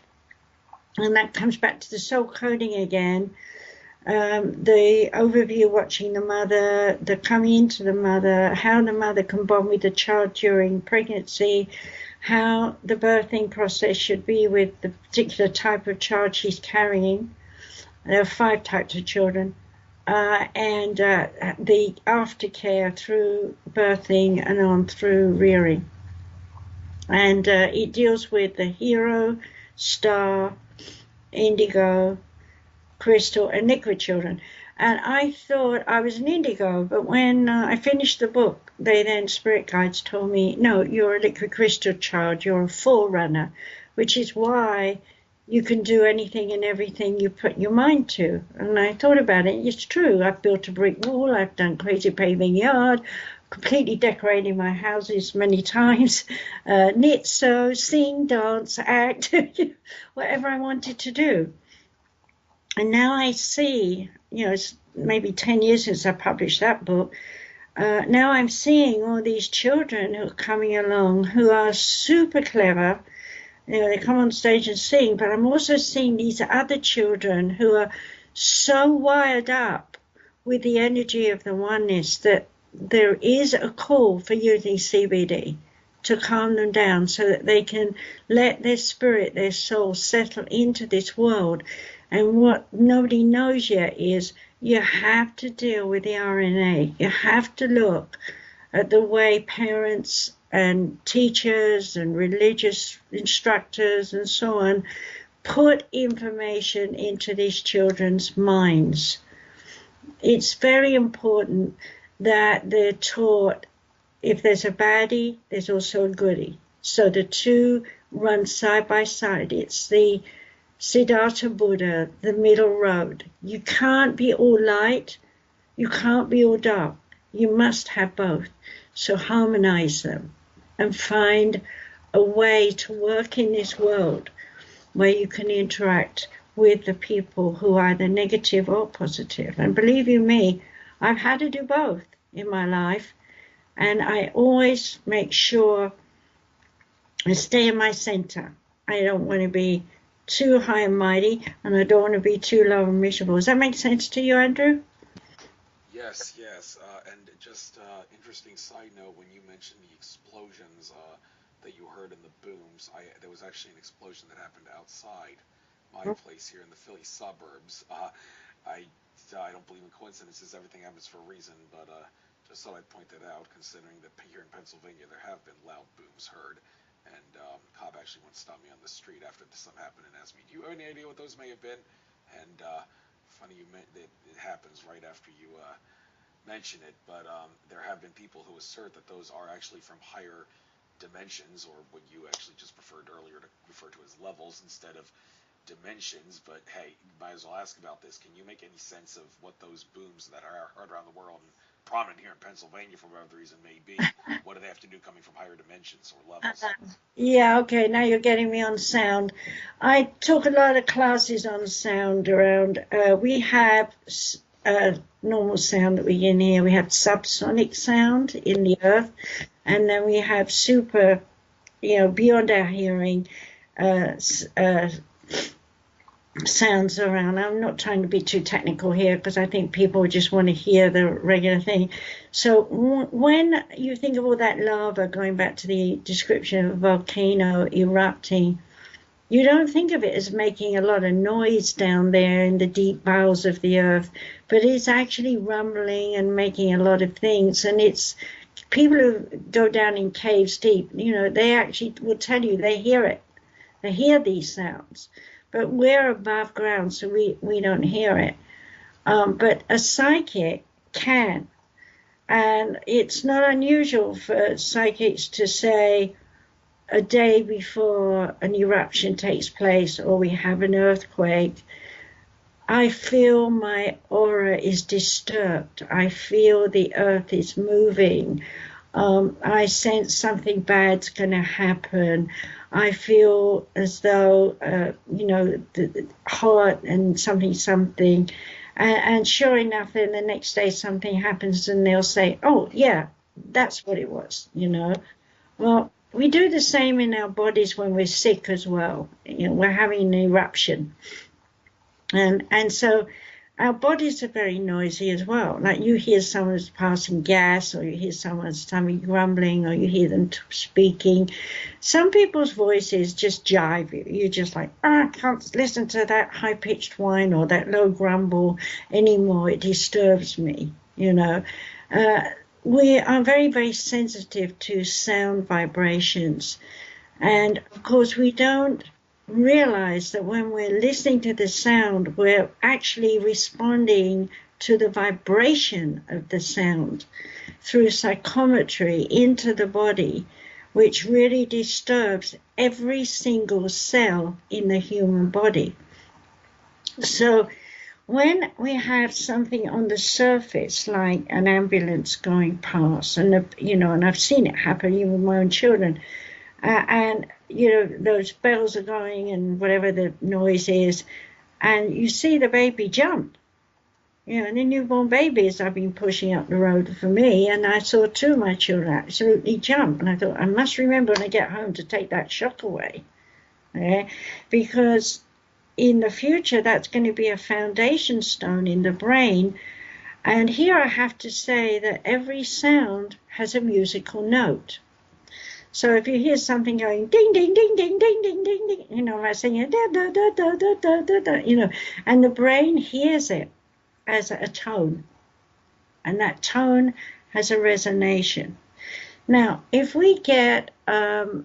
And that comes back to the soul coding again. The overview, watching the mother, the coming into the mother, how the mother can bond with the child during pregnancy, how the birthing process should be with the particular type of child she's carrying. There are 5 types of children. And the aftercare through birthing and on through rearing. And it deals with the hero, star, indigo, crystal, and liquid children. And I thought I was an indigo, but when I finished the book, spirit guides told me, no, you're a liquid crystal child, you're a forerunner, which is why you can do anything and everything you put your mind to. And I thought about it. It's true. I've built a brick wall. I've done crazy paving yard, completely decorated my houses many times, knit, sew, sing, dance, act, whatever I wanted to do. And now I see, it's maybe 10 years since I published that book. Now I'm seeing all these children who are coming along who are super clever. They come on stage and sing, but I'm also seeing these other children who are so wired up with the energy of the oneness that there is a call for using CBD to calm them down so that they can let their spirit, their soul settle into this world. And what nobody knows yet is you have to deal with the RNA. You have to look at the way parents and teachers and religious instructors and so on put information into these children's minds. It's very important that they're taught if there's a baddie, there's also a goodie. So the two run side by side. It's the Siddhartha Buddha, the middle road. You can't be all light, you can't be all dark. You must have both. So harmonize them and find a way to work in this world where you can interact with the people who are either negative or positive. And believe you me, I've had to do both in my life. And I always make sure I stay in my center. I don't want to be too high and mighty, and I don't want to be too low and miserable. Does that make sense to you, Andrew? Yes. And just interesting side note, when you mentioned the explosions that you heard in the booms, there was actually an explosion that happened outside my place here in the Philly suburbs. I don't believe in coincidences. Everything happens for a reason, but just thought I'd point that out, considering that here in Pennsylvania there have been loud booms heard. And Cobb actually once stopped me on the street after something happened and asked me, "Do you have any idea what those may have been?" And funny it happens right after you mention it, but there have been people who assert that those are actually from higher dimensions, or what you actually just preferred earlier to refer to as levels instead of dimensions. But hey, might as well ask about this. Can you make any sense of what those booms that are heard around the world and prominent here in Pennsylvania for whatever the reason may be, what do they have to do coming from higher dimensions or levels? Yeah, okay, now you're getting me on sound. I took a lot of classes on sound around. We have normal sound that we can hear. We have subsonic sound in the earth, and then we have super, beyond our hearing, sounds around. I'm not trying to be too technical here because I think people just want to hear the regular thing. So when you think of all that lava, going back to the description of a volcano erupting, you don't think of it as making a lot of noise down there in the deep bowels of the earth, but it's actually rumbling and making a lot of things. And it's people who go down in caves deep, they actually will tell you they hear it. They hear these sounds. But we're above ground, so we don't hear it. But a psychic can. And it's not unusual for psychics to say a day before an eruption takes place or we have an earthquake, I feel my aura is disturbed. I feel the earth is moving. I sense something bad's going to happen. I feel as though, the heart and something. And sure enough, then the next day something happens and they'll say, oh, yeah, that's what it was, Well, we do the same in our bodies when we're sick as well. We're having an eruption. And so our bodies are very noisy as well. Like you hear someone's passing gas, or you hear someone's tummy grumbling, or you hear them speaking. Some people's voices just jive you. You're just like, I can't listen to that high-pitched whine or that low grumble anymore. It disturbs me, We are very, very sensitive to sound vibrations. And, of course, we don't realize that when we're listening to the sound, we're actually responding to the vibration of the sound through psychometry into the body, which really disturbs every single cell in the human body. So when we have something on the surface, like an ambulance going past, and I've seen it happen even with my own children, and those bells are going and whatever the noise is, and you see the baby jump. And the newborn babies I've been pushing up the road for me, and I saw two of my children absolutely jump, and I thought I must remember when I get home to take that shock away, because in the future that's going to be a foundation stone in the brain. And here I have to say that every sound has a musical note. So if you hear something going ding, ding, ding, ding, ding, ding, ding, ding, I'm singing da, da, da, da, da, da, da, da, and the brain hears it as a tone. And that tone has a resonation. Now, if we get,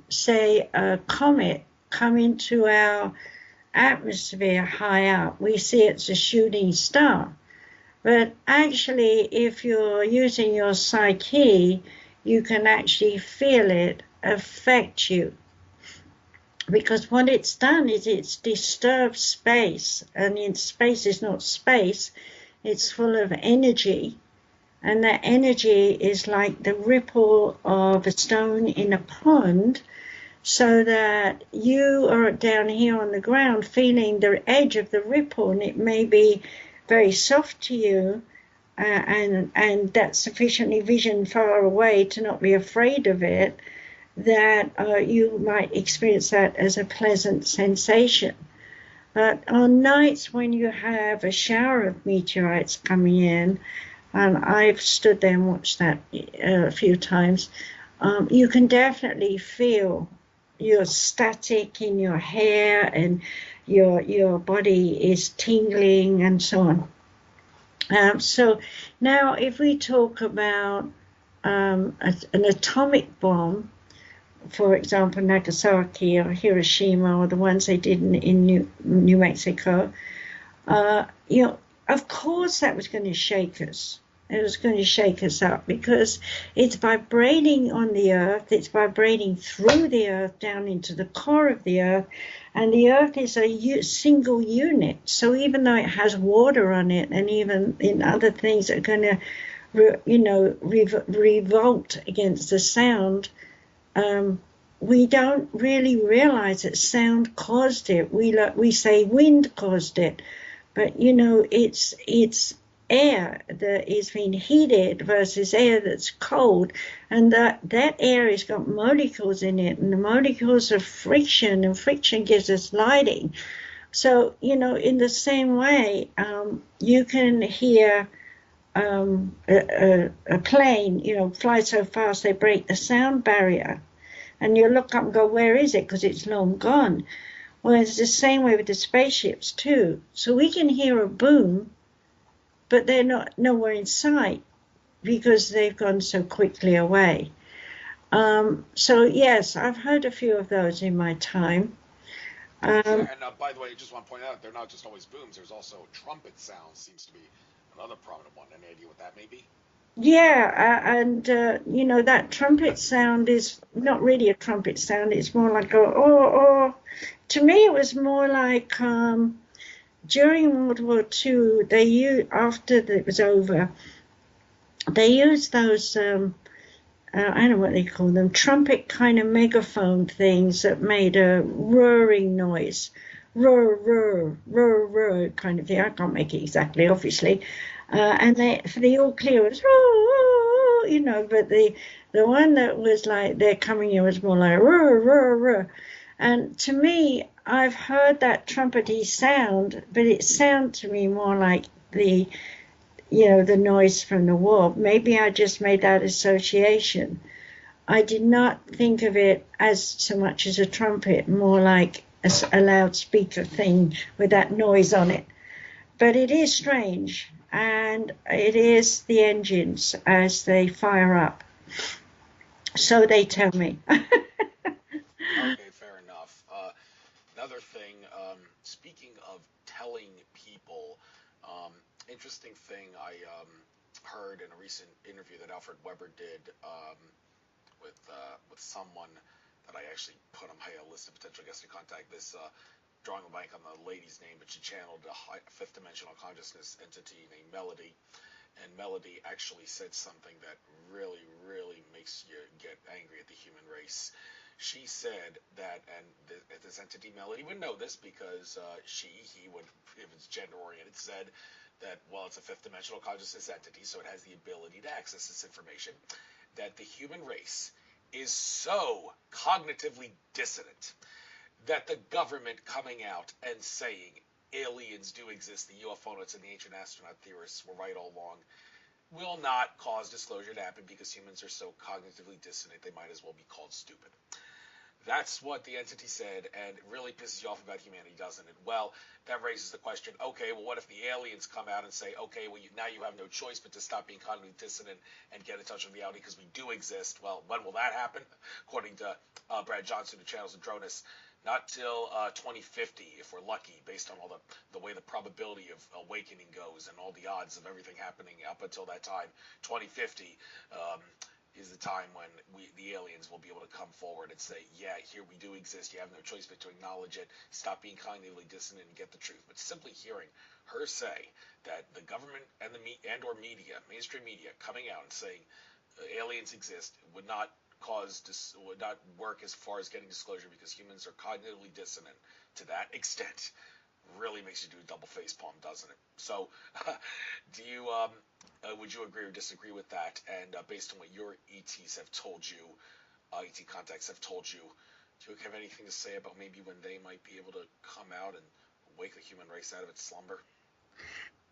say, a comet come into our atmosphere high up, we see it's a shooting star. But actually, if you're using your psyche, you can actually feel it affect you, because what it's done is it's disturbed space, and in space is not space, it's full of energy, and that energy is like the ripple of a stone in a pond, so that you are down here on the ground feeling the edge of the ripple, and it may be very soft to you, and that's sufficiently vision far away to not be afraid of it, that you might experience that as a pleasant sensation. But on nights when you have a shower of meteorites coming in, and I've stood there and watched that a few times, you can definitely feel your static in your hair, and your body is tingling and so on. So now if we talk about an atomic bomb, for example, Nagasaki or Hiroshima or the ones they did in New Mexico, of course that was going to shake us. It was going to shake us up because it's vibrating on the earth. It's vibrating through the earth down into the core of the earth. And the earth is a single unit. So even though it has water on it and even in other things that are going to, revolt against the sound, we don't really realize that sound caused it. We say wind caused it. But, it's air that is being heated versus air that's cold, and that air has got molecules in it, and the molecules are friction, and friction gives us lighting. So in the same way, you can hear a plane fly so fast they break the sound barrier, and you look up and go, where is it? Because it's long gone. Well, it's the same way with the spaceships too. So we can hear a boom, but they're not nowhere in sight because they've gone so quickly away. So yes, I've heard a few of those in my time. And by the way, I just want to point out, they're not just always booms. There's also trumpet sounds, seems to be another prominent one. Any idea what that may be? Yeah, and that trumpet sound is not really a trumpet sound. It's more like oh. To me, it was more like during World War II, after it was over, they used those, I don't know what they call them, trumpet kind of megaphone things that made a roaring noise. Roar, kind of thing. I can't make it exactly, obviously. And for the all clear, it was, but the one that was like they're coming in was more like roar. And to me, I've heard that trumpety sound, but it sounds to me more like the noise from the war. Maybe I just made that association. I did not think of it as so much as a trumpet, more like a loudspeaker thing with that noise on it. But it is strange, and it is the engines as they fire up. So they tell me. Okay, fair enough. Another thing, speaking of telling people, interesting thing I heard in a recent interview that Alfred Weber did with someone that I actually put on my list of potential guests to contact. This drawing a blank on the lady's name, but she channeled a fifth dimensional consciousness entity named Melody. And Melody actually said something that really, really makes you get angry at the human race. She said that, and this entity Melody would know this because he would, if it's gender oriented, said that, well, it's a fifth dimensional consciousness entity, so it has the ability to access this information, that the human race is so cognitively dissonant that the government coming out and saying aliens do exist, the UFOnauts and the ancient astronaut theorists were right all along, will not cause disclosure to happen because humans are so cognitively dissonant they might as well be called stupid. That's what the entity said, and it really pisses you off about humanity, doesn't it? Well, that raises the question, okay, well, what if the aliens come out and say, okay, well, now you have no choice but to stop being cognitively dissonant and get in touch with reality because we do exist? Well, when will that happen? According to Brad Johnson, who channels Andronis, not till 2050, if we're lucky, based on all the way the probability of awakening goes and all the odds of everything happening up until that time. 2050 is the time when the aliens will be able to come forward and say, yeah, here we do exist. You have no choice but to acknowledge it. Stop being cognitively dissonant and get the truth. But simply hearing her say that the government and or media, mainstream media, coming out and saying aliens exist would not work as far as getting disclosure because humans are cognitively dissonant to that extent, really makes you do a double face palm, doesn't it? So, do you would you agree or disagree with that? And based on what your ETs have told you, ET contacts have told you, do you have anything to say about maybe when they might be able to come out and wake the human race out of its slumber?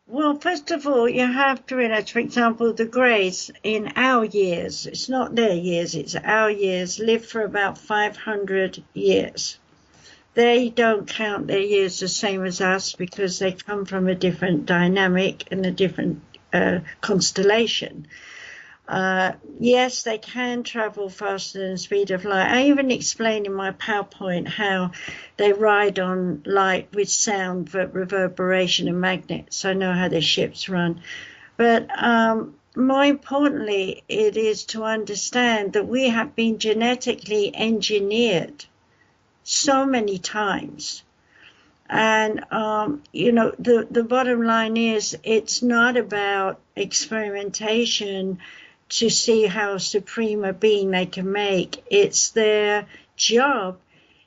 Well, first of all, you have to realize, for example, the Greys in our years, it's not their years, it's our years, live for about 500 years. They don't count their years the same as us because they come from a different dynamic and a different constellation. Yes, they can travel faster than the speed of light. I even explain in my PowerPoint how they ride on light with sound, reverberation, and magnets. I know how their ships run. But more importantly, it is to understand that we have been genetically engineered so many times. And, the bottom line is it's not about experimentation to see how supreme a being they can make. It's their job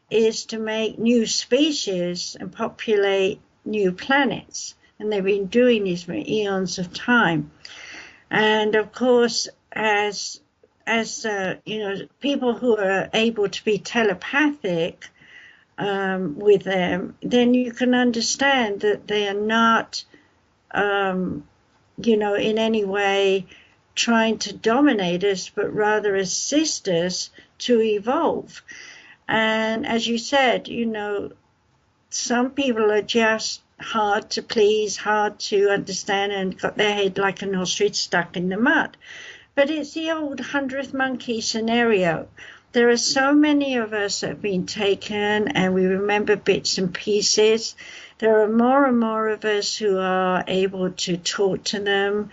is to make new species and populate new planets. And they've been doing this for eons of time. And of course, as people who are able to be telepathic with them, then you can understand that they are not, in any way trying to dominate us, but rather assist us to evolve. And as you said, some people are just hard to please, hard to understand, and got their head like an ostrich stuck in the mud. But it's the old 100th monkey scenario. There are so many of us that have been taken, and we remember bits and pieces. There are more and more of us who are able to talk to them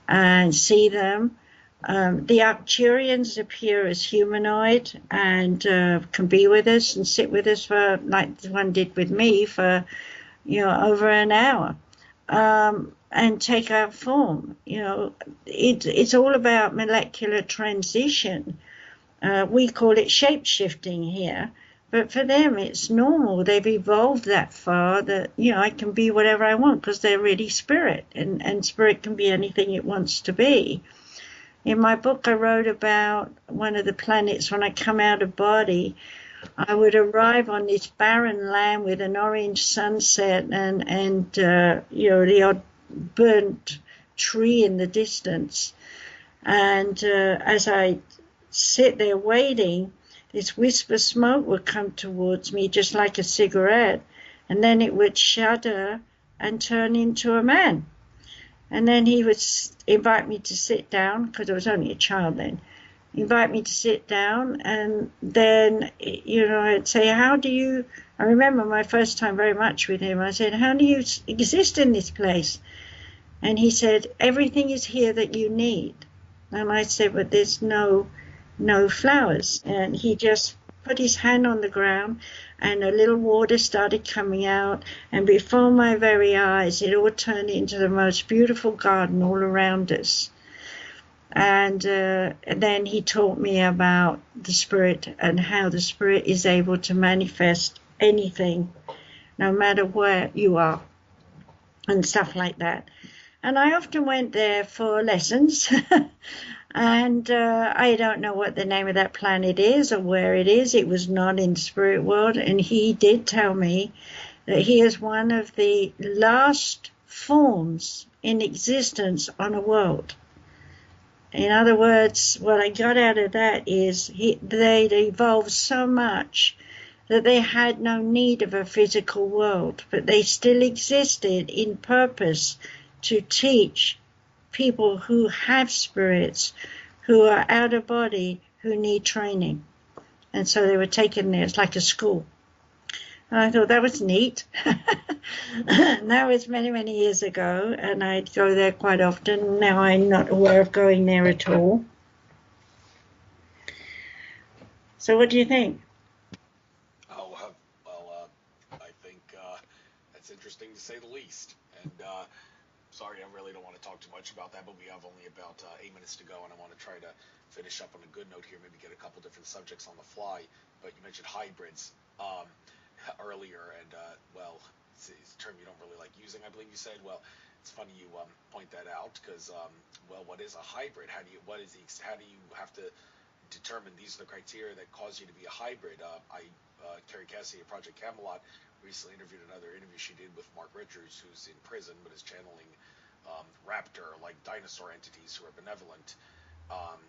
and see them. The Arcturians appear as humanoid and can be with us and sit with us for, like the one did with me, for over an hour, and take our form. It's all about molecular transition. We call it shape-shifting here, but for them it's normal. They've evolved that far that, I can be whatever I want because they're really spirit, and spirit can be anything it wants to be. In my book, I wrote about one of the planets. When I come out of body, I would arrive on this barren land with an orange sunset and the odd burnt tree in the distance. And as I sit there waiting, this wisp of smoke would come towards me just like a cigarette, and then it would shudder and turn into a man. And then he would invite me to sit down, because I was only a child then, invite me to sit down, and then, I'd say, I remember my first time very much with him. I said, how do you exist in this place? And he said, everything is here that you need. And I said, but there's no flowers. And he just put his hand on the ground, and a little water started coming out, and before my very eyes it all turned into the most beautiful garden all around us. And then he taught me about the spirit and how the spirit is able to manifest anything, no matter where you are, and stuff like that. And I often went there for lessons. And I don't know what the name of that planet is or where it is. It was not in the spirit world. And he did tell me that he is one of the last forms in existence on a world. In other words, what I got out of that is they'd evolved so much that they had no need of a physical world, but they still existed in purpose to teach people who have spirits, who are out of body, who need training. And so they were taken there. It's like a school. And I thought that was neat. That was many, many years ago, and I'd go there quite often. Now I'm not aware of going there at all. So what do you think? I think that's interesting to say the least. And sorry, I really don't want to talk too much about that, but we have only about 8 minutes to go, and I want to try to finish up on a good note here, maybe get a couple different subjects on the fly. But you mentioned hybrids earlier, and it's a term you don't really like using, I believe you said. Well, it's funny you point that out, because what is a hybrid? How do you have to determine these are the criteria that cause you to be a hybrid? Carrie Cassidy at Project Camelot recently interviewed another interview she did with Mark Richards, who's in prison but is channeling raptor, like dinosaur entities who are benevolent,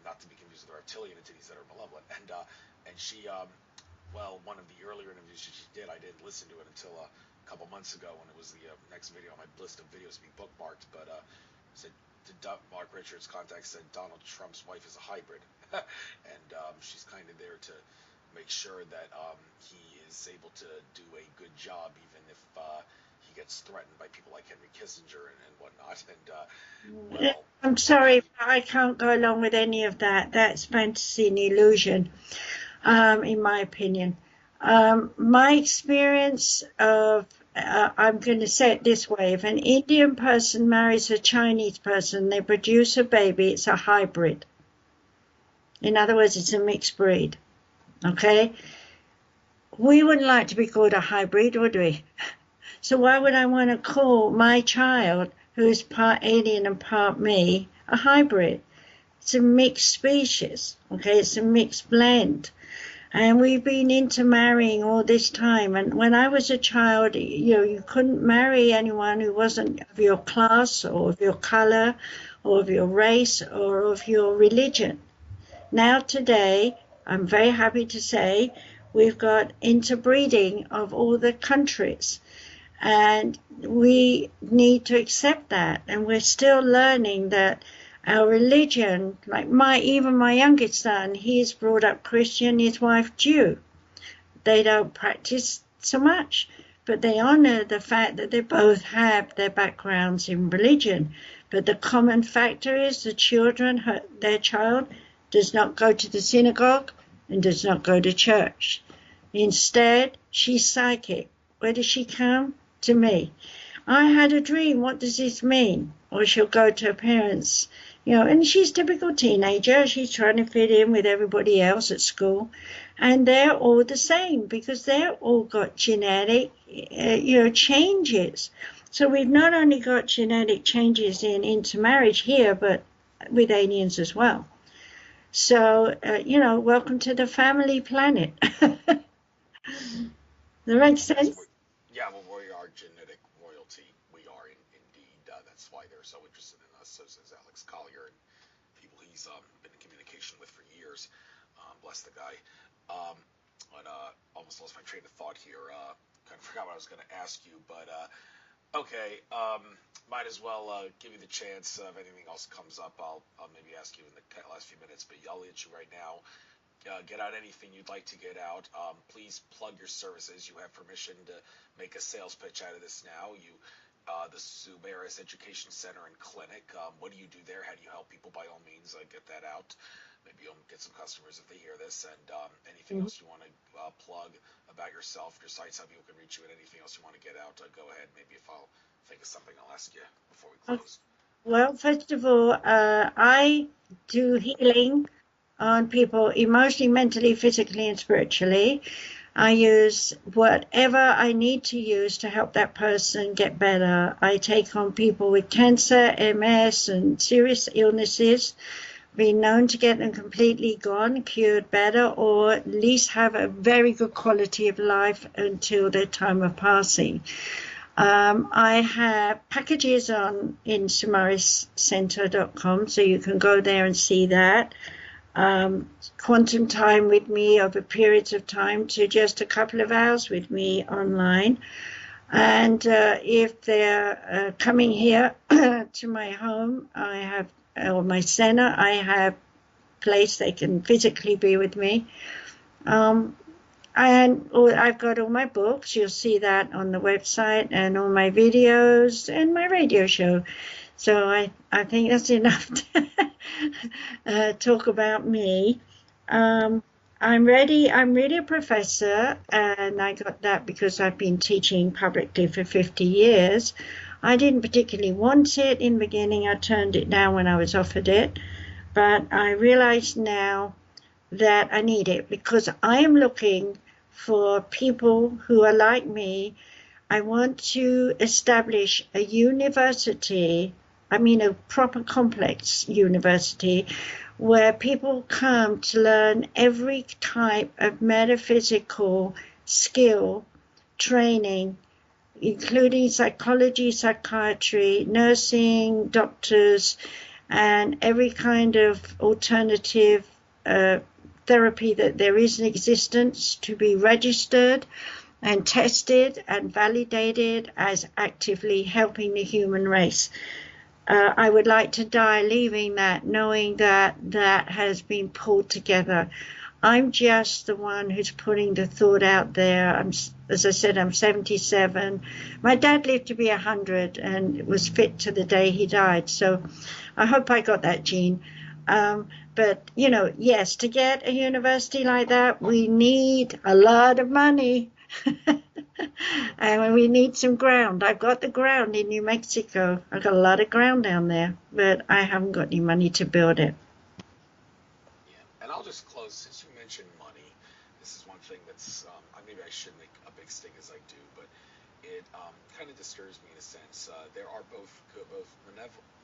not to be confused with the reptilian entities that are malevolent. And she, one of the earlier interviews she did, I didn't listen to it until a couple months ago when it was the next video on my list of videos to be bookmarked. But said Mark Richards' contact said Donald Trump's wife is a hybrid, and she's kind of there to make sure that he is able to do a good job, even if he gets threatened by people like Henry Kissinger and whatnot. And well, I'm sorry, but I can't go along with any of that. That's fantasy and illusion, in my opinion. My experience of, I'm going to say it this way, if an Indian person marries a Chinese person, they produce a baby, it's a hybrid. In other words, it's a mixed breed, okay? We wouldn't like to be called a hybrid, would we? So why would I want to call my child, who is part alien and part me, a hybrid? It's a mixed species, okay? It's a mixed blend. And we've been intermarrying all this time. And when I was a child, you couldn't marry anyone who wasn't of your class or of your color or of your race or of your religion. Now today, I'm very happy to say, we've got interbreeding of all the countries. And we need to accept that. And we're still learning that our religion, like even my youngest son, he's brought up Christian, his wife Jew. They don't practice so much, but they honor the fact that they both have their backgrounds in religion. But the common factor is their child does not go to the synagogue and does not go to church. Instead, she's psychic. Where does she come? To me. I had a dream. What does this mean? Or she'll go to her parents, and she's a typical teenager. She's trying to fit in with everybody else at school. And they're all the same because they're all got genetic, changes. So we've not only got genetic changes in intermarriage here, but with aliens as well. So, welcome to the family planet. Does that make sense? Yeah, well, we are genetic royalty. We are indeed. That's why they're so interested in us. So says Alex Collier and people he's been in communication with for years. Bless the guy. But almost lost my train of thought here. Kind of forgot what I was going to ask you. But okay, might as well give you the chance. If anything else comes up, I'll maybe ask you in the last few minutes. But I'll let you right now. Get out anything you'd like to get out. Please plug your services. You have permission to make a sales pitch out of this now. The Sumaris Education Center and Clinic. What do you do there? How do you help people? By all means, get that out. Maybe you'll get some customers if they hear this. And anything else you want to plug about yourself, your sites, how people can reach you, and anything else you want to get out, go ahead. Maybe if I'll think of something, I'll ask you before we close. Well, first of all, I do healing on people emotionally, mentally, physically, and spiritually. I use whatever I need to use to help that person get better. I take on people with cancer, MS, and serious illnesses, been known to get them completely gone, cured better, or at least have a very good quality of life until their time of passing. I have packages in sumariscenter.com, so you can go there and see that. Quantum time with me over periods of time to just a couple of hours with me online. And if they're coming here to my home, or my center, I have a place they can physically be with me. And I've got all my books. You'll see that on the website, and all my videos and my radio show. So I think that's enough to talk about me. I'm really a professor, and I got that because I've been teaching publicly for 50 years. I didn't particularly want it in the beginning. I turned it down when I was offered it. But I realize now that I need it because I am looking for people who are like me. I want to establish a university, a proper complex university, where people come to learn every type of metaphysical skill, training, including psychology, psychiatry, nursing, doctors, and every kind of alternative therapy that there is in existence to be registered and tested and validated as actively helping the human race. I would like to die leaving that, knowing that that has been pulled together. I'm just the one who's putting the thought out there. As I said, I'm 77. My dad lived to be 100 and was fit to the day he died. So I hope I got that gene. But, you know, yes, to get a university like that, we need a lot of money. And we need some ground. I've got the ground in New Mexico. I've got a lot of ground down there, but I haven't got any money to build it. Yeah, and I'll just close, since you mentioned money, this is one thing that's, maybe I should make a big sting as I do, but it kind of disturbs me in a sense. There are both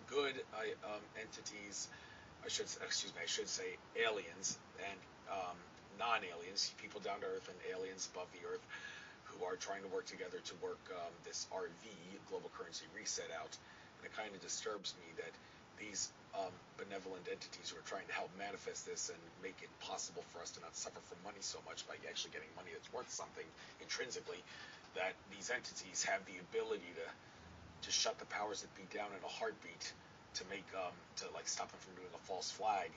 good entities, I should say aliens, and non-aliens, people down to Earth and aliens above the Earth, who are trying to work together to work this RV, global currency reset, out. And it kind of disturbs me that these benevolent entities who are trying to help manifest this and make it possible for us to not suffer from money so much by actually getting money that's worth something intrinsically, that these entities have the ability to shut the powers that be down in a heartbeat, to make to like stop them from doing a false flag.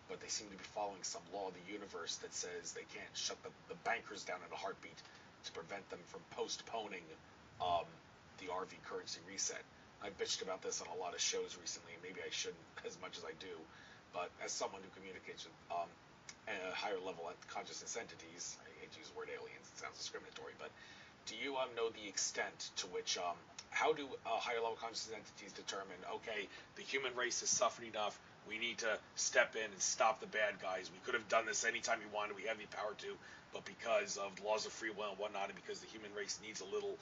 But they seem to be following some law of the universe that says they can't shut the bankers down in a heartbeat, to prevent them from postponing the RV currency reset. I bitched about this on a lot of shows recently, and maybe I shouldn't as much as I do, but as someone who communicates with higher level consciousness entities, I hate to use the word aliens, it sounds discriminatory, but do you know the extent to which, how do higher level consciousness entities determine, okay, the human race has suffered enough, we need to step in and stop the bad guys. We could have done this anytime we wanted, we have the power to, but because of laws of free will and whatnot, and because the human race needs a little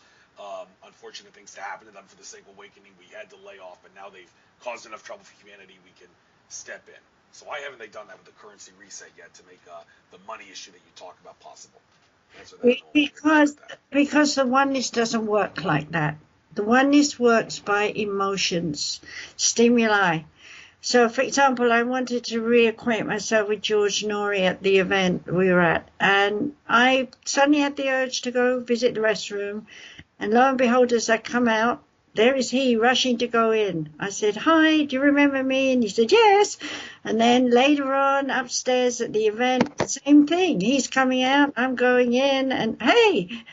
unfortunate things to happen to them for the sake of awakening, we had to lay off, but now they've caused enough trouble for humanity, we can step in. So why haven't they done that with the currency reset yet, to make the money issue that you talk about possible? Answer that. Because the oneness doesn't work like that. The oneness works by emotions, stimuli. So, for example, I wanted to reacquaint myself with George Norrie at the event we were at, and I suddenly had the urge to go visit the restroom, and lo and behold, as I come out, there is he rushing to go in. I said, "Hi, do you remember me?" And he said, "Yes." And then later on, upstairs at the event, same thing. He's coming out, I'm going in, and hey!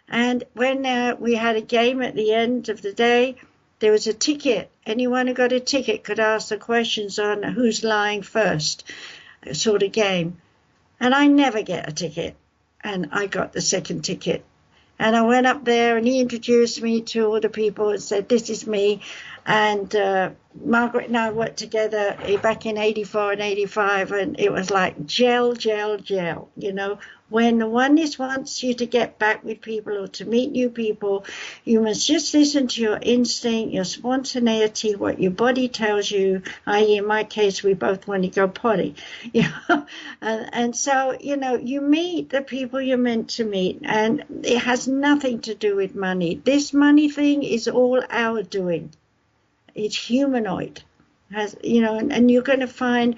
And when we had a game at the end of the day, there was a ticket. Anyone who got a ticket could ask the questions on who's lying first, sort of game. And I never get a ticket. And I got the second ticket. And I went up there and he introduced me to all the people and said, "This is me." And Margaret and I worked together back in 84 and 85. And it was like gel, you know. When the oneness wants you to get back with people or to meet new people, you must just listen to your instinct, your spontaneity, what your body tells you, i.e. in my case, we both want to go potty. You know? And so, you know, you meet the people you're meant to meet, and it has nothing to do with money. This money thing is all our doing. It's humanoid. You know, and you're going to find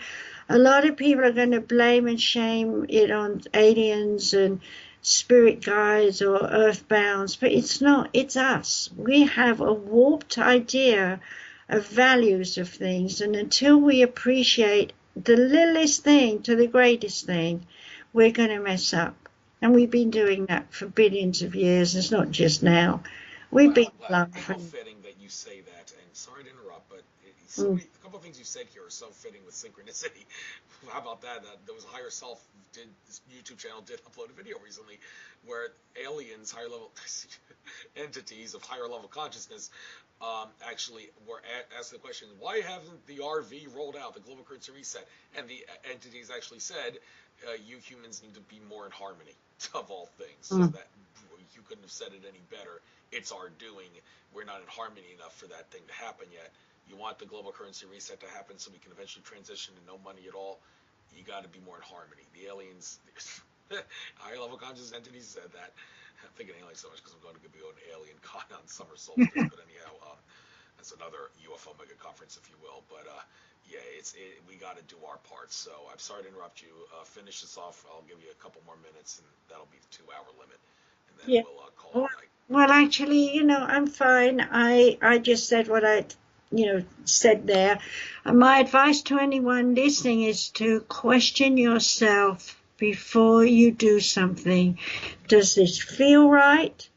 a lot of people are going to blame and shame it on aliens and spirit guides or earthbounds, but it's not. It's us. We have a warped idea of values of things, and until we appreciate the littlest thing to the greatest thing, we're going to mess up. And we've been doing that for billions of years. It's not just now. We've been how fitting that you say that, and sorry to interrupt, but a couple of things you said here are so fitting with synchronicity. How about that? There was a higher self this YouTube channel did upload a video recently where aliens, higher level entities of higher level consciousness, actually were asked the question, why haven't the RV rolled out, the global currency reset? And the entities actually said, you humans need to be more in harmony, of all things. So that you couldn't have said it any better. It's our doing. We're not in harmony enough for that thing to happen yet. You want the global currency reset to happen so we can eventually transition to no money at all. You got to be more in harmony. The aliens, higher level conscious entities said that. I'm thinking aliens so much because I'm going to be an alien con on summer solstice. But anyhow, that's another UFO mega conference, if you will. But yeah, we got to do our part. So I'm sorry to interrupt you. Finish this off. I'll give you a couple more minutes, and that'll be the 2-hour limit, and then we'll call it a night. Well, actually, you know, I'm fine. I just said what I said there. And my advice to anyone listening is to question yourself before you do something. Does this feel right?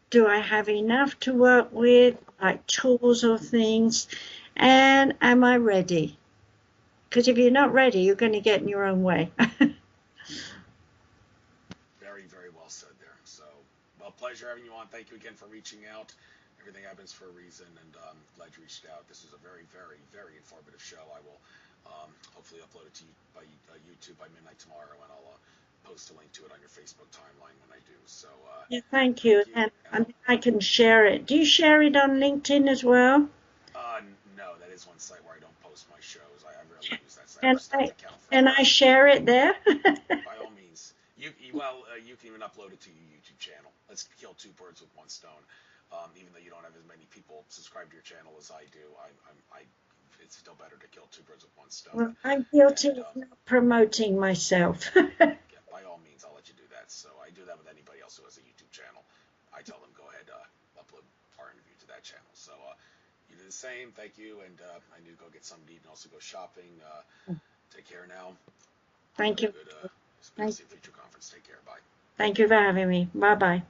Do I have enough to work with, like tools or things? And am I ready? Because if you're not ready, you're going to get in your own way. Very, very well said there. So, well, pleasure having you on. Thank you again for reaching out. Everything happens for a reason, and glad you reached out. This was a very, very, very informative show. I will hopefully upload it to you by YouTube by midnight tomorrow, and I'll post a link to it on your Facebook timeline when I do. So, Yeah, thank you. And I can share it. Do you share it on LinkedIn as well? No, that is one site where I don't post my shows. I rarely use that site. And I share it there? By all means. You can even upload it to your YouTube channel. Let's kill two birds with one stone. Even though you don't have as many people subscribe to your channel as I do, it's still better to kill two birds with one stone. Well, I'm guilty of not promoting myself. Yeah, by all means, I'll let you do that. So I do that with anybody else who has a YouTube channel. I tell them, go ahead, upload our interview to that channel. So you do the same. Thank you. And I need to go get something to eat and also go shopping. Take care now. Thank you. Good, see you at future conference. Take care. Bye. Thank you for having me. Bye-bye.